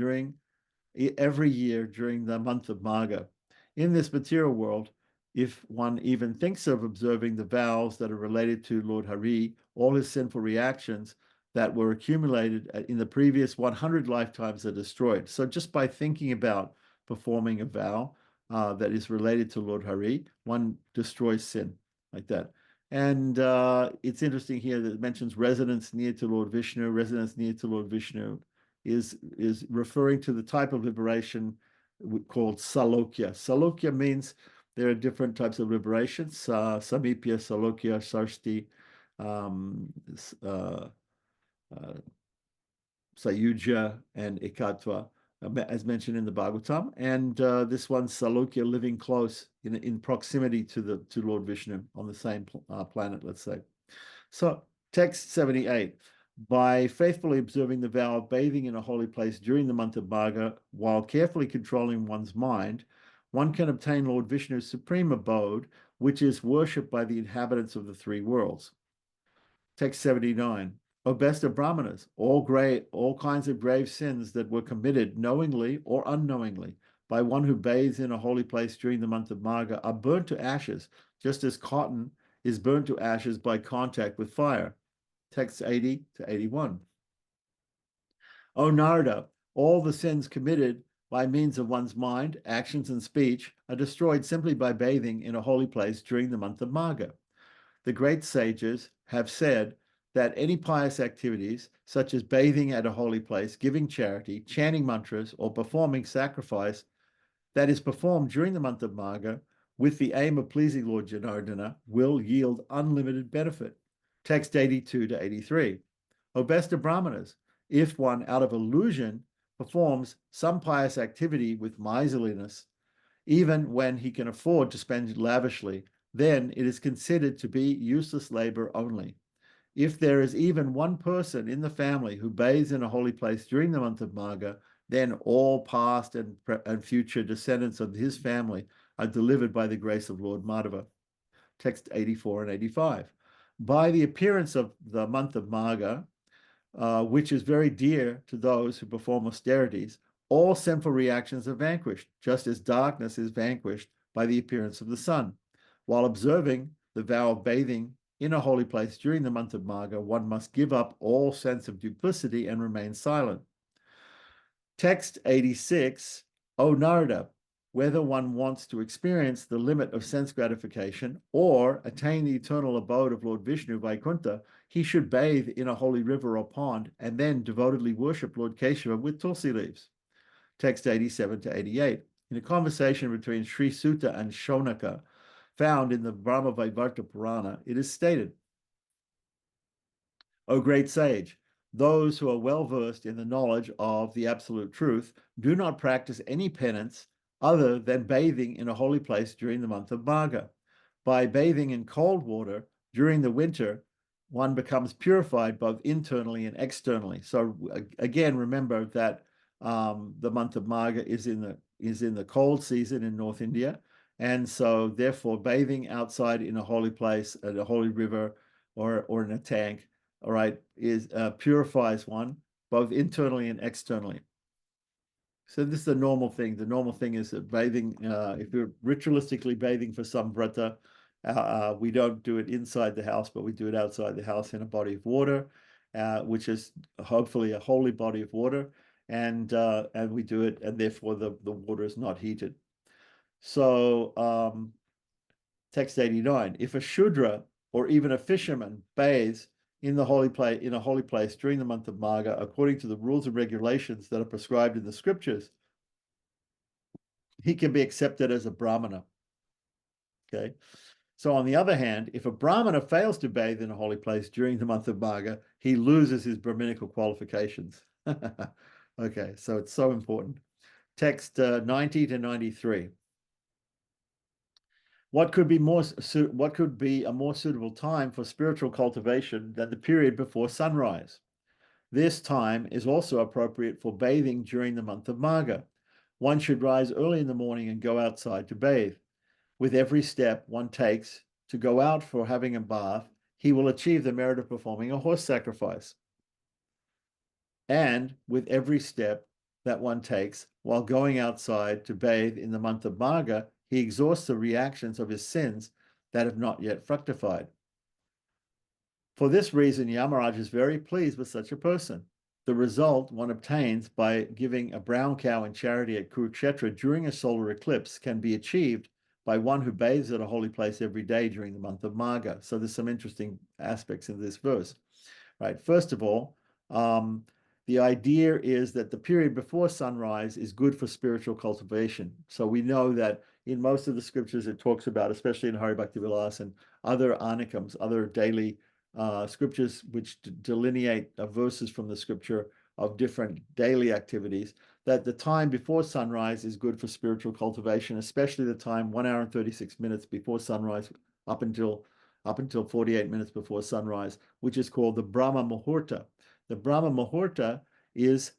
every year during the month of Magha. In this material world, if one even thinks of observing the vows that are related to Lord Hari, all his sinful reactions that were accumulated in the previous 100 lifetimes are destroyed. So just by thinking about performing a vow that is related to Lord Hari, one destroys sin like that. And it's interesting here that it mentions residence near to Lord Vishnu. Residence near to Lord Vishnu is referring to the type of liberation called salokya. Salokya means there are different types of liberations: samipya, salokya, sarsti, um, uh, uh, Sayuja and Ekatva, as mentioned in the Bhagavatam, and this one's Salokya, living close in proximity to Lord Vishnu on the same planet, let's say. So, text 78. By faithfully observing the vow of bathing in a holy place during the month of Magha, while carefully controlling one's mind, one can obtain Lord Vishnu's supreme abode, which is worshipped by the inhabitants of the three worlds. Text 79. O best of Brahmanas, all kinds of grave sins that were committed knowingly or unknowingly by one who bathes in a holy place during the month of Magha are burnt to ashes, just as cotton is burnt to ashes by contact with fire. Text 80 to 81. O Narada, all the sins committed by means of one's mind, actions, and speech are destroyed simply by bathing in a holy place during the month of Magha. The great sages have said that any pious activities, such as bathing at a holy place, giving charity, chanting mantras, or performing sacrifice, that is performed during the month of Magha with the aim of pleasing Lord Janardana, will yield unlimited benefit. Text 82 to 83. O best of Brahmanas, if one out of illusion performs some pious activity with miserliness, even when he can afford to spend lavishly, then it is considered to be useless labor only. If there is even one person in the family who bathes in a holy place during the month of Magha, then all past and future descendants of his family are delivered by the grace of Lord Madhava. Text 84 and 85. By the appearance of the month of Magha, which is very dear to those who perform austerities, all sinful reactions are vanquished, just as darkness is vanquished by the appearance of the sun. While observing the vow of bathing in a holy place during the month of Magha, one must give up all sense of duplicity and remain silent. Text 86, O Narada, whether one wants to experience the limit of sense gratification or attain the eternal abode of Lord Vishnu, Vaikuntha, he should bathe in a holy river or pond and then devotedly worship Lord Keshava with tulsi leaves. Text 87 to 88. In a conversation between Sri Sutta and Shonaka, found in the Brahma Vaivarta Purana, it is stated, O great sage, those who are well versed in the knowledge of the absolute truth do not practice any penance other than bathing in a holy place during the month of Magha. By bathing in cold water during the winter, one becomes purified both internally and externally. So again, remember that the month of Magha is in the cold season in North India, and so therefore bathing outside in a holy place, at a holy river, or in a tank, all right, is purifies one both internally and externally. So this is the normal thing. The normal thing is that bathing, if you're ritualistically bathing for some vrata, we don't do it inside the house, but we do it outside the house in a body of water, which is hopefully a holy body of water, and we do it, and therefore the water is not heated. So text 89, if a Shudra or even a fisherman bathes in a holy place during the month of Magha, according to the rules and regulations that are prescribed in the scriptures, he can be accepted as a Brahmana. Okay. So on the other hand, if a Brahmana fails to bathe in a holy place during the month of Magha, he loses his Brahminical qualifications. Okay, so it's so important. Text 90 to 93. What could be a more suitable time for spiritual cultivation than the period before sunrise? This time is also appropriate for bathing during the month of Magha. One should rise early in the morning and go outside to bathe. With every step one takes to go out for having a bath, he will achieve the merit of performing a horse sacrifice. And with every step that one takes while going outside to bathe in the month of Magha, he exhausts the reactions of his sins that have not yet fructified. For this reason, Yamaraj is very pleased with such a person. The result one obtains by giving a brown cow in charity at Kurukshetra during a solar eclipse can be achieved by one who bathes at a holy place every day during the month of Magha. So there's some interesting aspects in this verse. Right. First of all, the idea is that the period before sunrise is good for spiritual cultivation. So we know that in most of the scriptures it talks about, especially in Hari Bhakti Vilasa and other anikams, other daily scriptures which delineate verses from the scripture of different daily activities, that the time before sunrise is good for spiritual cultivation, especially the time 1 hour and 36 minutes before sunrise up until 48 minutes before sunrise, which is called the Brahma Muhurta. The Brahma Muhurta is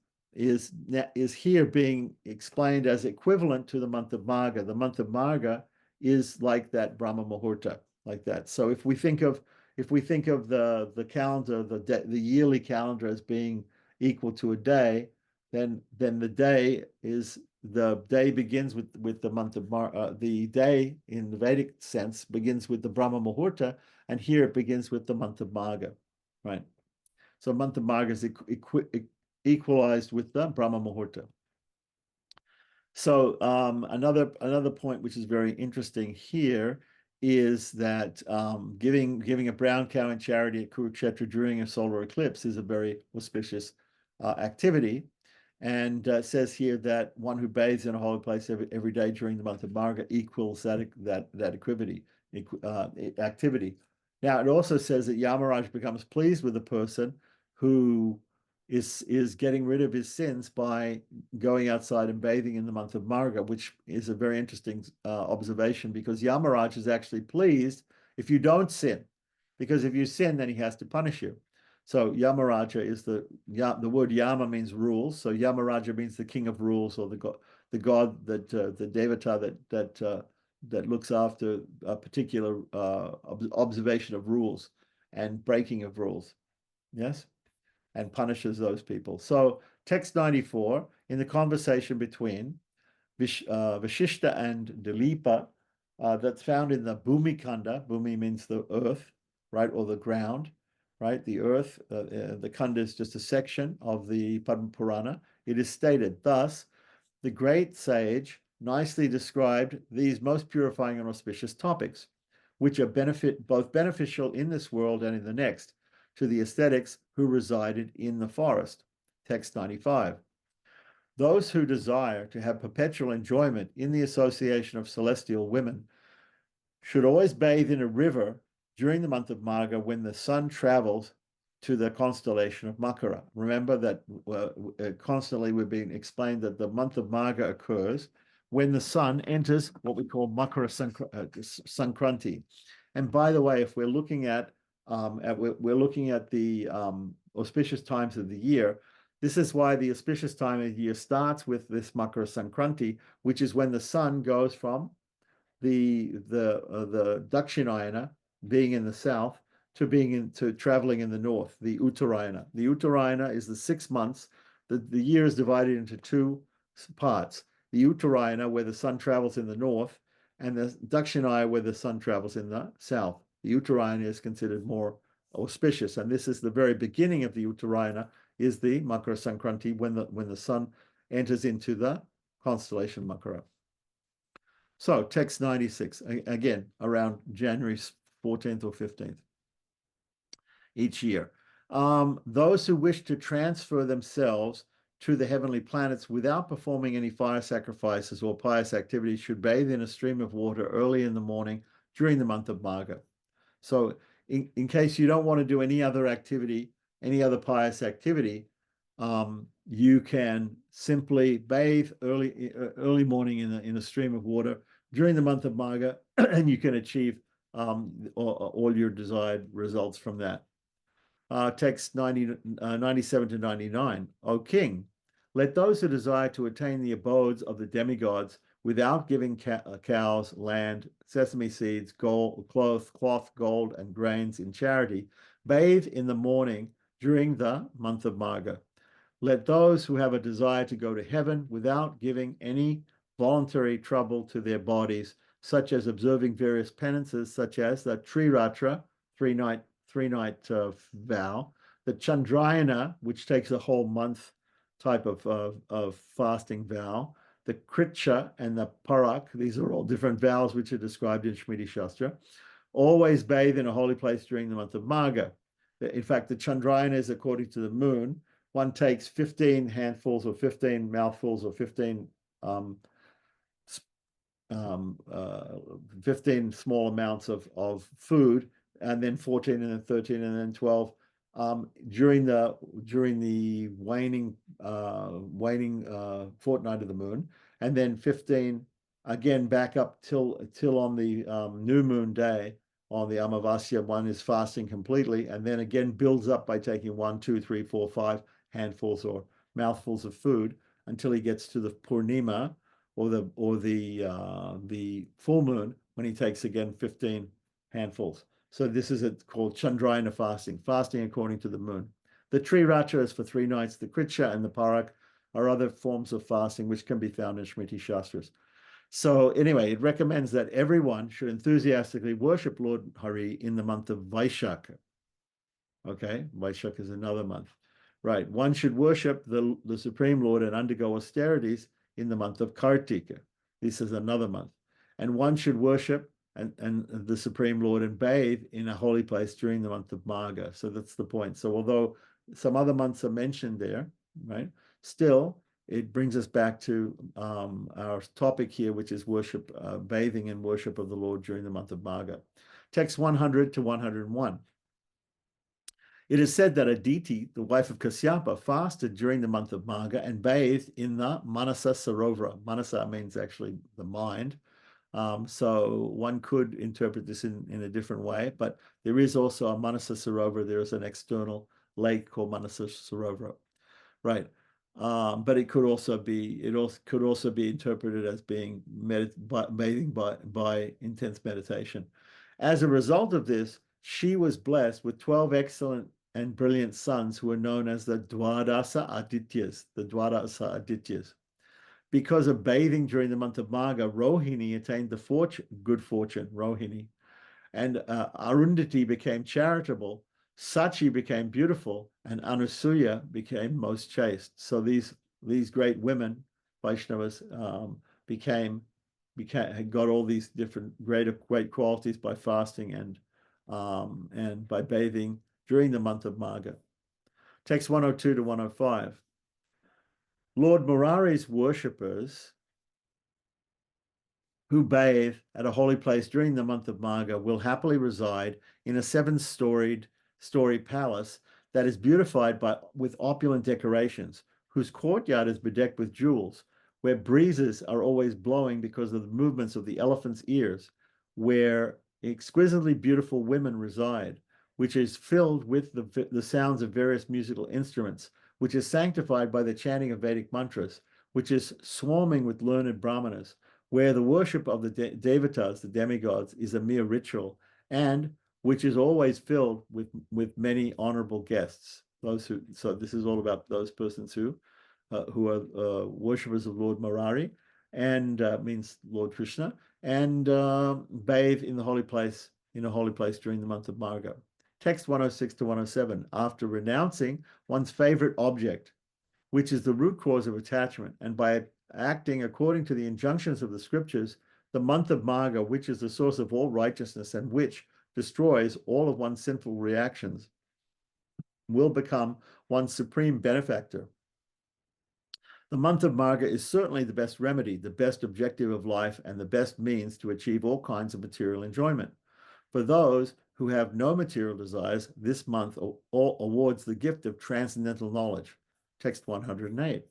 here being explained as equivalent to the month of Magha. The month of Magha is like that Brahma Muhurta, like that. So if we think of the calendar, the yearly calendar as being equal to a day, then the day begins with the month of the day in the Vedic sense begins with the Brahma Muhurta, and here it begins with the month of Magha, right? So month of Magha is equalized with the Brahma Muhurta. So another point which is very interesting here is that giving a brown cow in charity at Kurukshetra during a solar eclipse is a very auspicious activity. And it says here that one who bathes in a holy place every day during the month of Magha equals that activity. Now, it also says that Yamaraj becomes pleased with the person who is getting rid of his sins by going outside and bathing in the month of Magha, which is a very interesting observation, because Yamaraj is actually pleased if you don't sin, because if you sin, then he has to punish you. So Yamaraja is the word Yama means rules. So Yamaraja means the king of rules, or the god that the devata that looks after a particular observation of rules and breaking of rules. Yes, and punishes those people. So text 94, in the conversation between Vashishta and Dilipa, that's found in the Bhumi Kanda. Bhumi means the earth, right, or the ground, right? The earth, the Kanda is just a section of the Padma Purana. It is stated, thus, the great sage nicely described these most purifying and auspicious topics, which are both beneficial in this world and in the next, to the ascetics who resided in the forest. Text 95. Those who desire to have perpetual enjoyment in the association of celestial women should always bathe in a river during the month of Magha when the sun travels to the constellation of Makara. Remember that constantly we're being explained that the month of Magha occurs when the sun enters what we call Makara Sankranti. And by the way, if we're looking at the auspicious times of the year, this is why the auspicious time of the year starts with this Makara Sankranti, which is when the sun goes from the Dakshinayana, being in the south, to traveling in the north, the Uttarayana. The Uttarayana is the 6 months. The year is divided into two parts. The Uttarayana, where the sun travels in the north, and the Dakshinaya, where the sun travels in the south. The Uttarayana is considered more auspicious, and this is the very beginning of the Uttarayana, is the Makara Sankranti, when the sun enters into the constellation Makara. So text 96, again, around January 14th or 15th each year. Those who wish to transfer themselves to the heavenly planets without performing any fire sacrifices or pious activities should bathe in a stream of water early in the morning during the month of Magha. So in case you don't want to do any other activity, any other pious activity, you can simply bathe early morning in a stream of water during the month of Magha, and you can achieve all your desired results from that. Text 97 to 99. O king, let those who desire to attain the abodes of the demigods without giving cows, land, sesame seeds, gold, cloth, gold, and grains in charity, bathe in the morning during the month of Magha. Let those who have a desire to go to heaven without giving any voluntary trouble to their bodies, such as observing various penances, such as the Triratra, three-night vow, the Chandrayana, which takes a whole month type of fasting vow, the Kritsha and the Parak, these are all different vows which are described in Shmiti Shastra, always bathe in a holy place during the month of Magha. In fact, the Chandrayana is according to the moon. One takes 15 handfuls or 15 mouthfuls or 15 15 small amounts of food, and then 14 and then 13 and then 12 during the waning fortnight of the moon, and then 15 again back up till on the new moon day on the Amavasya. One is fasting completely, and then again builds up by taking 1, 2, 3, 4, 5 handfuls or mouthfuls of food until he gets to the Purnima or the full moon, when he takes again 15 handfuls. So this is called Chandrayana fasting, fasting according to the moon. The Triracha is for 3 nights. The Kritsha and the Parak are other forms of fasting which can be found in Smriti Shastras. So anyway, it recommends that everyone should enthusiastically worship Lord Hari in the month of Vaishakha. Okay, Vaishakha is another month. Right, one should worship the Supreme Lord and undergo austerities in the month of Kartika. This is another month. And one should worship and the Supreme Lord and bathe in a holy place during the month of Magha. So that's the point. So although some other months are mentioned there, right, still it brings us back to our topic here, which is worship, bathing and worship of the Lord during the month of Magha. Text 100 to 101. It is said that Aditi, the wife of Kasyapa, fasted during the month of Magha and bathed in the Manasa Sarovara. Manasa means actually the mind. So one could interpret this in a different way, but there is also a Manasa Sarovara. There is an external lake called Manasa Sarovara, right? But it could also be interpreted as being bathing by intense meditation. As a result of this, she was blessed with 12 excellent and brilliant sons who are known as the Dwadasa Adityas, Because of bathing during the month of Magha, Rohini attained the good fortune, Rohini, and Arundhati became charitable, Sachi became beautiful, and Anusuya became most chaste. So these great women, Vaishnavas, got all these different great qualities by fasting and by bathing during the month of Magha. Text 102 to 105. Lord Murari's worshippers who bathe at a holy place during the month of Magha will happily reside in a 7-story palace that is beautified with opulent decorations, whose courtyard is bedecked with jewels, where breezes are always blowing because of the movements of the elephant's ears, where exquisitely beautiful women reside, which is filled with the sounds of various musical instruments, which is sanctified by the chanting of Vedic mantras, which is swarming with learned brahmanas, where the worship of the devatas, the demigods, is a mere ritual, and which is always filled with many honorable guests. So this is all about those persons who are worshippers of Lord Murari, and means Lord Krishna, and bathe in a holy place during the month of Magha. Text 106 to 107. After renouncing one's favorite object, which is the root cause of attachment, and by acting according to the injunctions of the scriptures, the month of Magha, which is the source of all righteousness and which destroys all of one's sinful reactions, will become one's supreme benefactor. The month of Magha is certainly the best remedy, the best objective of life, and the best means to achieve all kinds of material enjoyment. For those who have no material desires, this month awards the gift of transcendental knowledge. Text 108.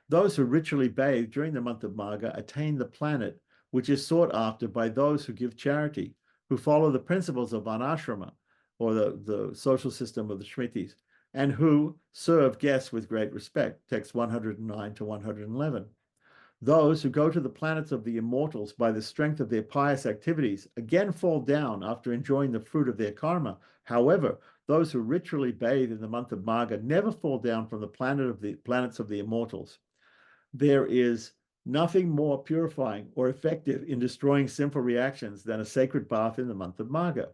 Those who ritually bathe during the month of Magha attain the planet which is sought after by those who give charity, who follow the principles of Varnashrama, or the social system of the Smritis, and who serve guests with great respect. Text 109 to 111. Those who go to the planets of the immortals by the strength of their pious activities again fall down after enjoying the fruit of their karma. However, those who ritually bathe in the month of Magha never fall down from the planets of the immortals. There is nothing more purifying or effective in destroying sinful reactions than a sacred bath in the month of Magha.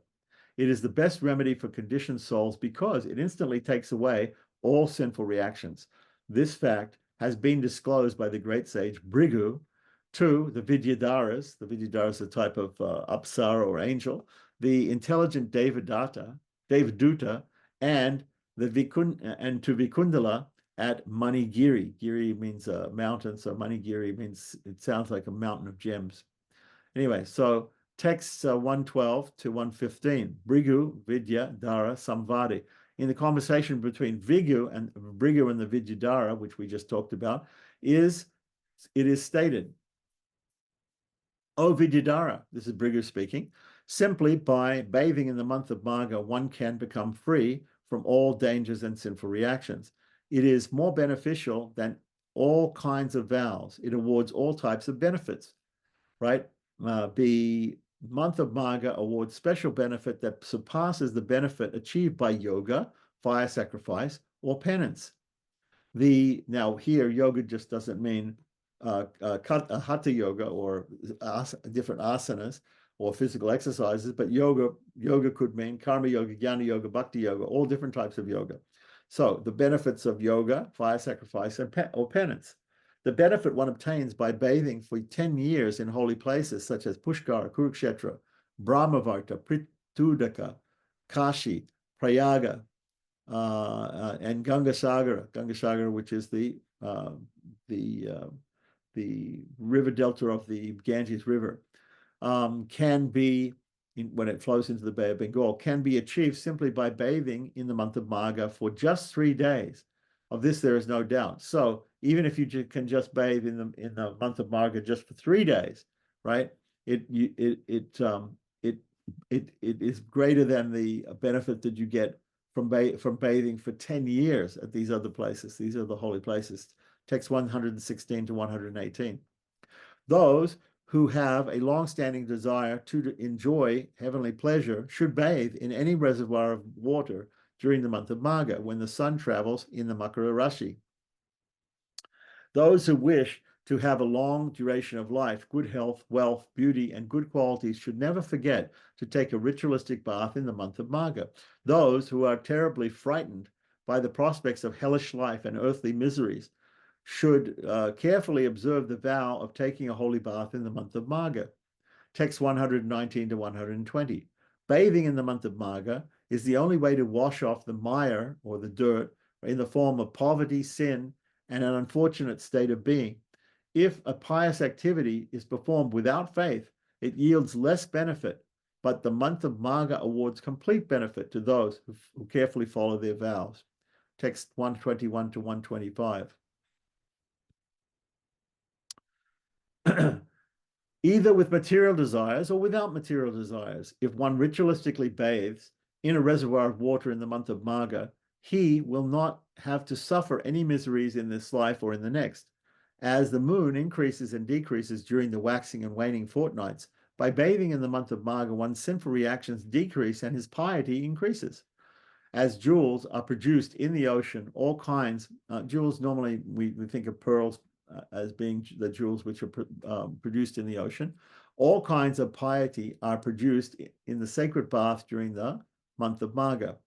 It is the best remedy for conditioned souls because it instantly takes away all sinful reactions. This fact has been disclosed by the great sage Bhrigu to the Vidyadharas. The Vidyadharas is a type of Apsara or angel, the intelligent Devaduta, and to Vikundala at Manigiri. Giri means a mountain, so Manigiri means, it sounds like a mountain of gems. Anyway, so texts 112 to 115. Bhrigu Vidya Dhara Samvadi. in the conversation between Bhrigu and the Vidyadhara, which we just talked about, it is stated, "O Vidyadhara," this is Bhrigu speaking, "simply by bathing in the month of Magha, one can become free from all dangers and sinful reactions. It is more beneficial than all kinds of vows. It awards all types of benefits," right? The month of Magha awards special benefit that surpasses the benefit achieved by yoga, fire sacrifice, or penance. Now here, yoga just doesn't mean hatha yoga or different asanas or physical exercises, but yoga could mean karma yoga, jnana yoga, bhakti yoga, all different types of yoga. So the benefits of yoga, fire sacrifice, or penance. The benefit one obtains by bathing for 10 years in holy places such as Pushkara, Kurukshetra, Brahmavarta, Pritudaka, Kashi, Prayaga, and Gangasagara, which is the river delta of the Ganges River, can be, when it flows into the Bay of Bengal, can be achieved simply by bathing in the month of Magha for just 3 days. Of this, there is no doubt. So even if you can just bathe in the month of Magha just for 3 days, right? It is greater than the benefit that you get from bathing for 10 years at these other places. These are the holy places. Text 116 to 118. Those who have a long-standing desire to enjoy heavenly pleasure should bathe in any reservoir of water during the month of Magha, when the sun travels in the Makara Rashi. Those who wish to have a long duration of life, good health, wealth, beauty, and good qualities should never forget to take a ritualistic bath in the month of Magha. Those who are terribly frightened by the prospects of hellish life and earthly miseries should carefully observe the vow of taking a holy bath in the month of Magha. Text 119 to 120. Bathing in the month of Magha is the only way to wash off the mire, or the dirt, in the form of poverty, sin, and an unfortunate state of being. If a pious activity is performed without faith, it yields less benefit, but the month of Magha awards complete benefit to those who carefully follow their vows. Text 121 to 125. Either with material desires or without material desires, if one ritualistically bathes in a reservoir of water in the month of Magha, he will not have to suffer any miseries in this life or in the next. As the moon increases and decreases during the waxing and waning fortnights, by bathing in the month of Magha, one's sinful reactions decrease and his piety increases. As jewels are produced in the ocean, all kinds, jewels, normally we think of pearls as being the jewels which are produced in the ocean. All kinds of piety are produced in the sacred bath during the month of Magha.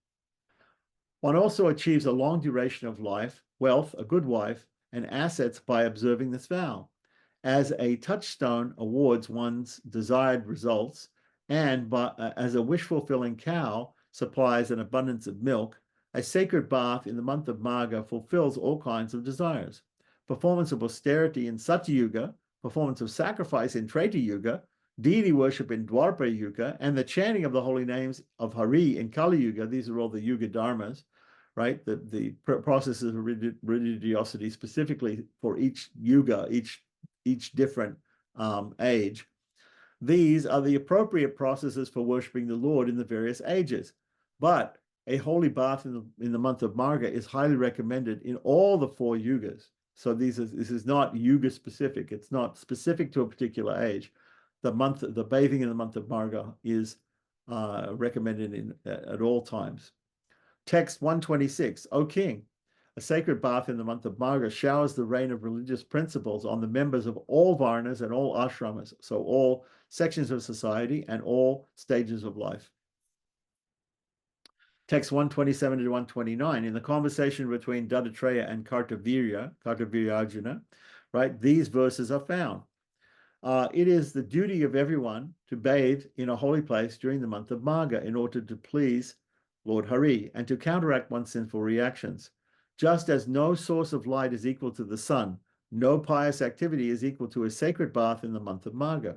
One also achieves a long duration of life, wealth, a good wife, and assets by observing this vow. As a touchstone awards one's desired results, and as a wish-fulfilling cow supplies an abundance of milk, a sacred bath in the month of Magha fulfills all kinds of desires. Performance of austerity in Satya Yuga, performance of sacrifice in Treta Yuga, deity worship in Dwapara Yuga, and the chanting of the holy names of Hari in Kali Yuga, these are all the Yuga Dharmas, right? The processes of religiosity specifically for each Yuga, each different age. These are the appropriate processes for worshiping the Lord in the various ages. But a holy bath in the month of Magha is highly recommended in all the 4 yugas. So this is not yuga specific. It's not specific to a particular age. The bathing in the month of Magha is recommended at all times. Text 126. O king, a sacred bath in the month of Magha showers the rain of religious principles on the members of all varnas and all ashramas, so all sections of society and all stages of life. Text 127 to 129, in the conversation between Dattatreya and Kartavirya, right, these verses are found. It is the duty of everyone to bathe in a holy place during the month of Magha in order to please Lord Hari and to counteract one's sinful reactions. Just as no source of light is equal to the sun, no pious activity is equal to a sacred bath in the month of Magha.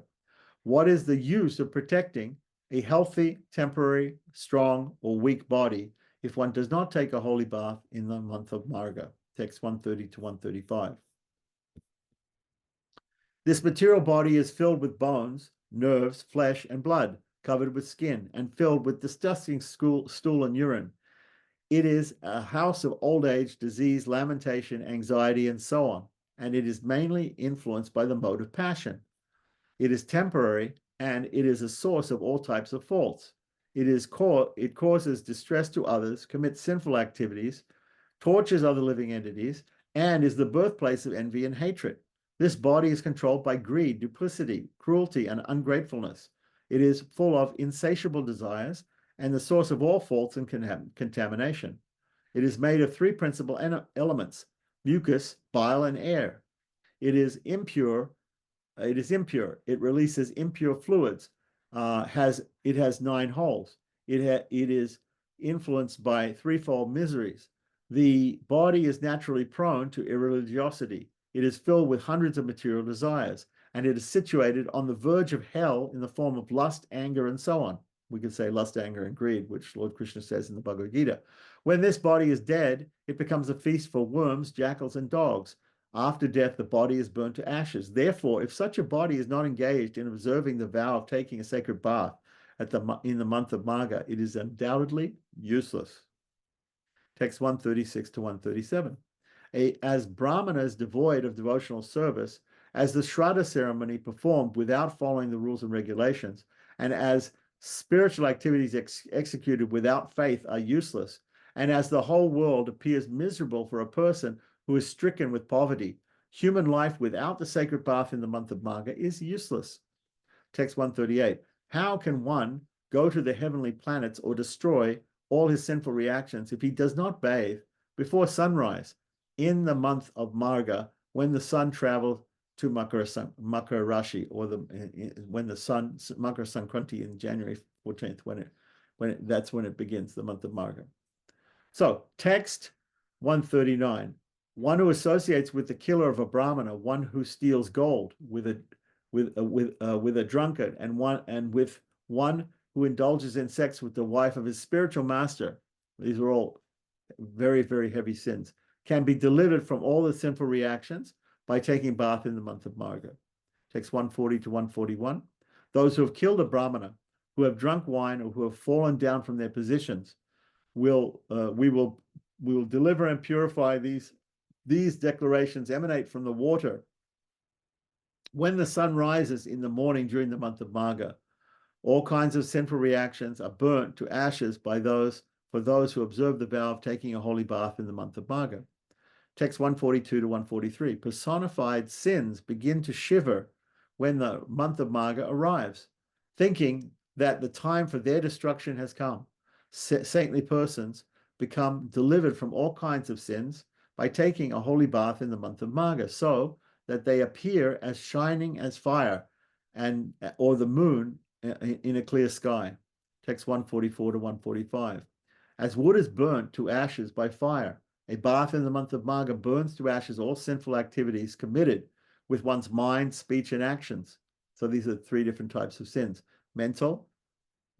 What is the use of protecting a healthy, temporary, strong, or weak body if one does not take a holy bath in the month of Marga. Text 130 to 135. This material body is filled with bones, nerves, flesh, and blood, covered with skin, and filled with disgusting stool and urine. It is a house of old age, disease, lamentation, anxiety, and so on, and it is mainly influenced by the mode of passion. It is temporary, and it is a source of all types of faults. It causes distress to others, commits sinful activities, tortures other living entities, and is the birthplace of envy and hatred. This body is controlled by greed, duplicity, cruelty, and ungratefulness. It is full of insatiable desires and the source of all faults and contamination. It is made of three principal elements: mucus, bile, and air. It is impure. It releases impure fluids. It has 9 holes. It is influenced by threefold miseries. The body is naturally prone to irreligiosity. It is filled with hundreds of material desires, and it is situated on the verge of hell in the form of lust, anger, and so on. We could say lust, anger, and greed, which Lord Krishna says in the Bhagavad Gita. When this body is dead, it becomes a feast for worms, jackals, and dogs. After death, the body is burnt to ashes. Therefore, if such a body is not engaged in observing the vow of taking a sacred bath in the month of Marga, it is undoubtedly useless. Text 136 to 137. As brahmanas devoid of devotional service, as the Shraddha ceremony performed without following the rules and regulations, and as spiritual activities executed without faith are useless, and as the whole world appears miserable for a person who is stricken with poverty, human life without the sacred bath in the month of Marga is useless. Text 138. How can one go to the heavenly planets or destroy all his sinful reactions if he does not bathe before sunrise in the month of Marga, when the sun travels to Makara Rashi, or when the sun Makara Sankranti in January 14th, that's when it begins, the month of Marga. So text 139. One who associates with the killer of a brahmana, one who steals gold with a drunkard, and with one who indulges in sex with the wife of his spiritual master. These are all very, very heavy sins. Can be delivered from all the sinful reactions by taking bath in the month of Marga. Text 140 to 141. Those who have killed a brahmana, who have drunk wine, or who have fallen down from their positions, we will deliver and purify these. These declarations emanate from the water. When the sun rises in the morning during the month of Marga, all kinds of sinful reactions are burnt to ashes for those who observe the vow of taking a holy bath in the month of Marga. Text 142 to 143. Personified sins begin to shiver when the month of Marga arrives, thinking that the time for their destruction has come. Saintly persons become delivered from all kinds of sins by taking a holy bath in the month of Marga, so that they appear as shining as fire or the moon in a clear sky. Text 144 to 145. As wood is burnt to ashes by fire, a bath in the month of Marga burns to ashes all sinful activities committed with one's mind, speech, and actions. So these are 3 different types of sins: mental,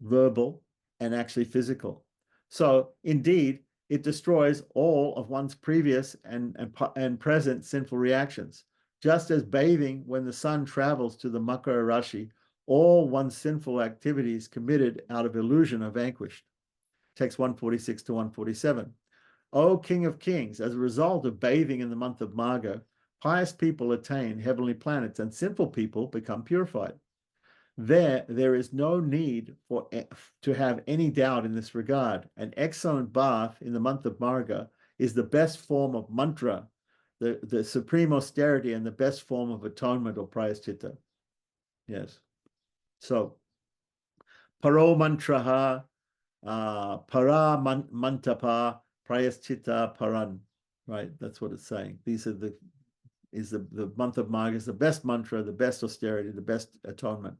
verbal, and actually physical. So indeed, it destroys all of one's previous and present sinful reactions. Just as bathing when the sun travels to the Makara Rashi, all one's sinful activities committed out of illusion are vanquished. Text 146 to 147. O King of Kings, as a result of bathing in the month of Marga, pious people attain heavenly planets and sinful people become purified. There is no need to have any doubt in this regard. An excellent bath in the month of Marga is the best form of mantra, the supreme austerity, and the best form of atonement or prayaschitta. Yes. So, paro mantraha, para mantapa, prayaschitta paran. Right, that's what it's saying. These are the month of Marga is the best mantra, the best austerity, the best atonement.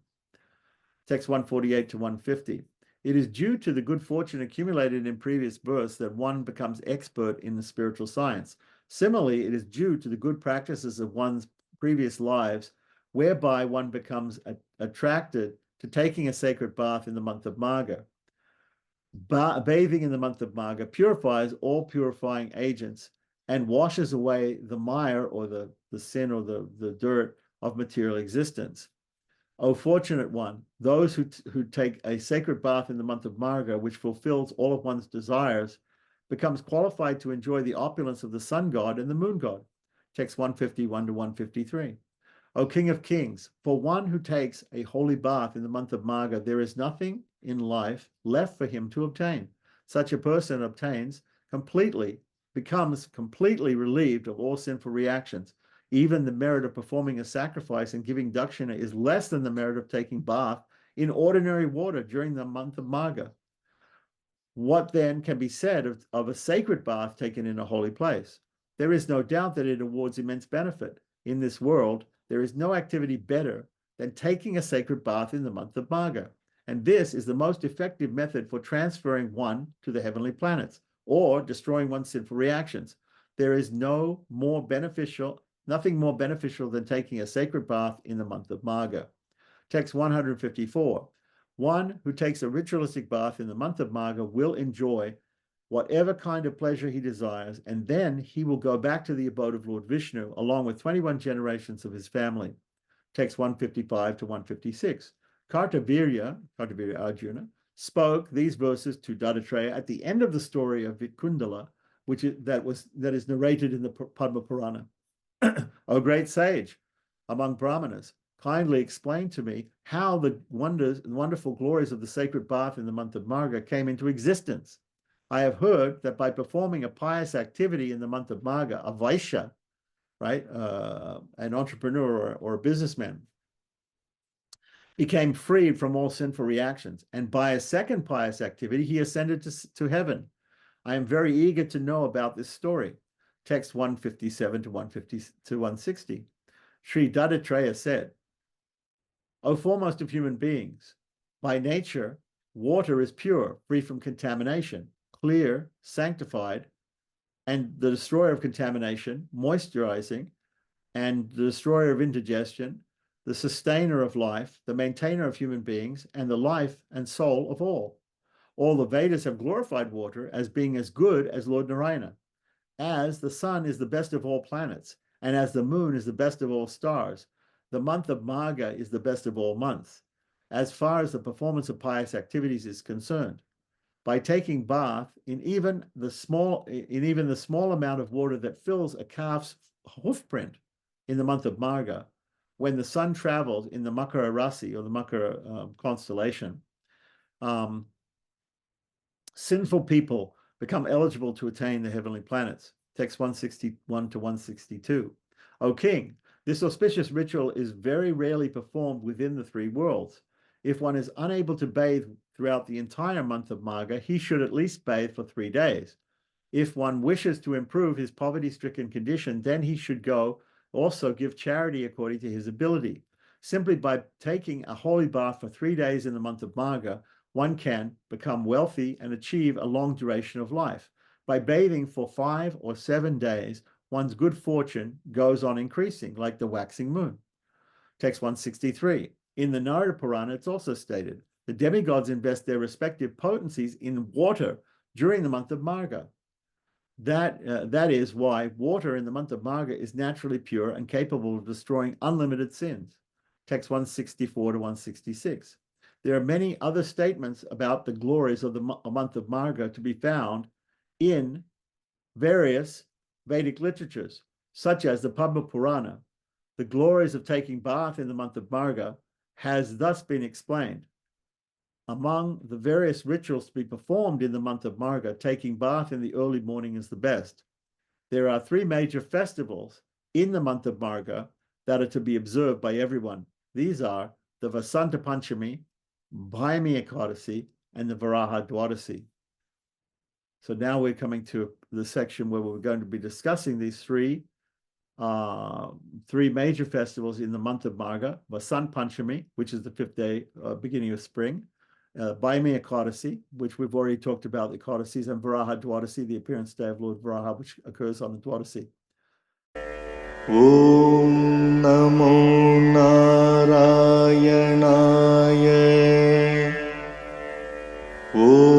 Text 148 to 150. It is due to the good fortune accumulated in previous births that one becomes expert in the spiritual science. Similarly, it is due to the good practices of one's previous lives, whereby one becomes attracted to taking a sacred bath in the month of Marga. Bathing in the month of Magha purifies all purifying agents and washes away the mire or the sin or the dirt of material existence. O fortunate one, those who take a sacred bath in the month of Marga, which fulfills all of one's desires, becomes qualified to enjoy the opulence of the sun god and the moon god. Text 151 to 153. O King of Kings, for one who takes a holy bath in the month of Marga, there is nothing in life left for him to obtain. Such a person becomes completely relieved of all sinful reactions. Even the merit of performing a sacrifice and giving dakshina is less than the merit of taking bath in ordinary water during the month of Magha. What then can be said of a sacred bath taken in a holy place? There is no doubt that it awards immense benefit. In this world, there is no activity better than taking a sacred bath in the month of Magha. And this is the most effective method for transferring one to the heavenly planets or destroying one's sinful reactions. There is nothing more beneficial than taking a sacred bath in the month of Magha. Text 154. One who takes a ritualistic bath in the month of Magha will enjoy whatever kind of pleasure he desires, and then he will go back to the abode of Lord Vishnu, along with 21 generations of his family. Text 155 to 156. Kartavirya Arjuna, spoke these verses to Dattatreya at the end of the story of Vitkundala, that is narrated in the Padma Purana. O great sage among Brahmanas, kindly explain to me how the wonders and wonderful glories of the sacred bath in the month of Marga came into existence. I have heard that by performing a pious activity in the month of Magha, a Vaishya, right, an entrepreneur or a businessman, became freed from all sinful reactions. And by a second pious activity, he ascended to heaven. I am very eager to know about this story. Text 157 to 160. Sri Dattatreya said, O foremost of human beings, by nature, water is pure, free from contamination, clear, sanctified, and the destroyer of contamination, moisturizing, and the destroyer of indigestion, the sustainer of life, the maintainer of human beings, and the life and soul of all. All the Vedas have glorified water as being as good as Lord Narayana. As the sun is the best of all planets, and as the moon is the best of all stars, the month of Magha is the best of all months, as far as the performance of pious activities is concerned. By taking bath in even the small amount of water that fills a calf's hoof print in the month of Magha, when the sun travels in the Makara Rasi or the Makara constellation, sinful people become eligible to attain the heavenly planets. Text 161 to 162. O king, this auspicious ritual is very rarely performed within the three worlds. If one is unable to bathe throughout the entire month of Magha, he should at least bathe for 3 days. If one wishes to improve his poverty-stricken condition, then he should also give charity according to his ability. Simply by taking a holy bath for 3 days in the month of Magha, one can become wealthy and achieve a long duration of life. By bathing for 5 or 7 days, one's good fortune goes on increasing, like the waxing moon. Text 163. In the Narada Purana, it's also stated, the demigods invest their respective potencies in water during the month of Marga. That is why water in the month of Marga is naturally pure and capable of destroying unlimited sins. Text 164 to 166. There are many other statements about the glories of the month of Marga to be found in various Vedic literatures, such as the Padma Purana. The glories of taking bath in the month of Marga has thus been explained. Among the various rituals to be performed in the month of Marga, taking bath in the early morning is the best. There are 3 major festivals in the month of Marga that are to be observed by everyone. These are the Vasanta Panchami, Bhaimi Ekadasi, and the Varaha Dwadasi. So now we're coming to the section where we're going to be discussing these three major festivals in the month of Marga: Vasant Panchami, which is the 5th day, beginning of spring; Bhaimi Ekadasi, which we've already talked about, the Ekadasis; and Varaha Dwadasi, the appearance day of Lord Varaha, which occurs on the Dwadasi. Om Namo Narayanaya. Om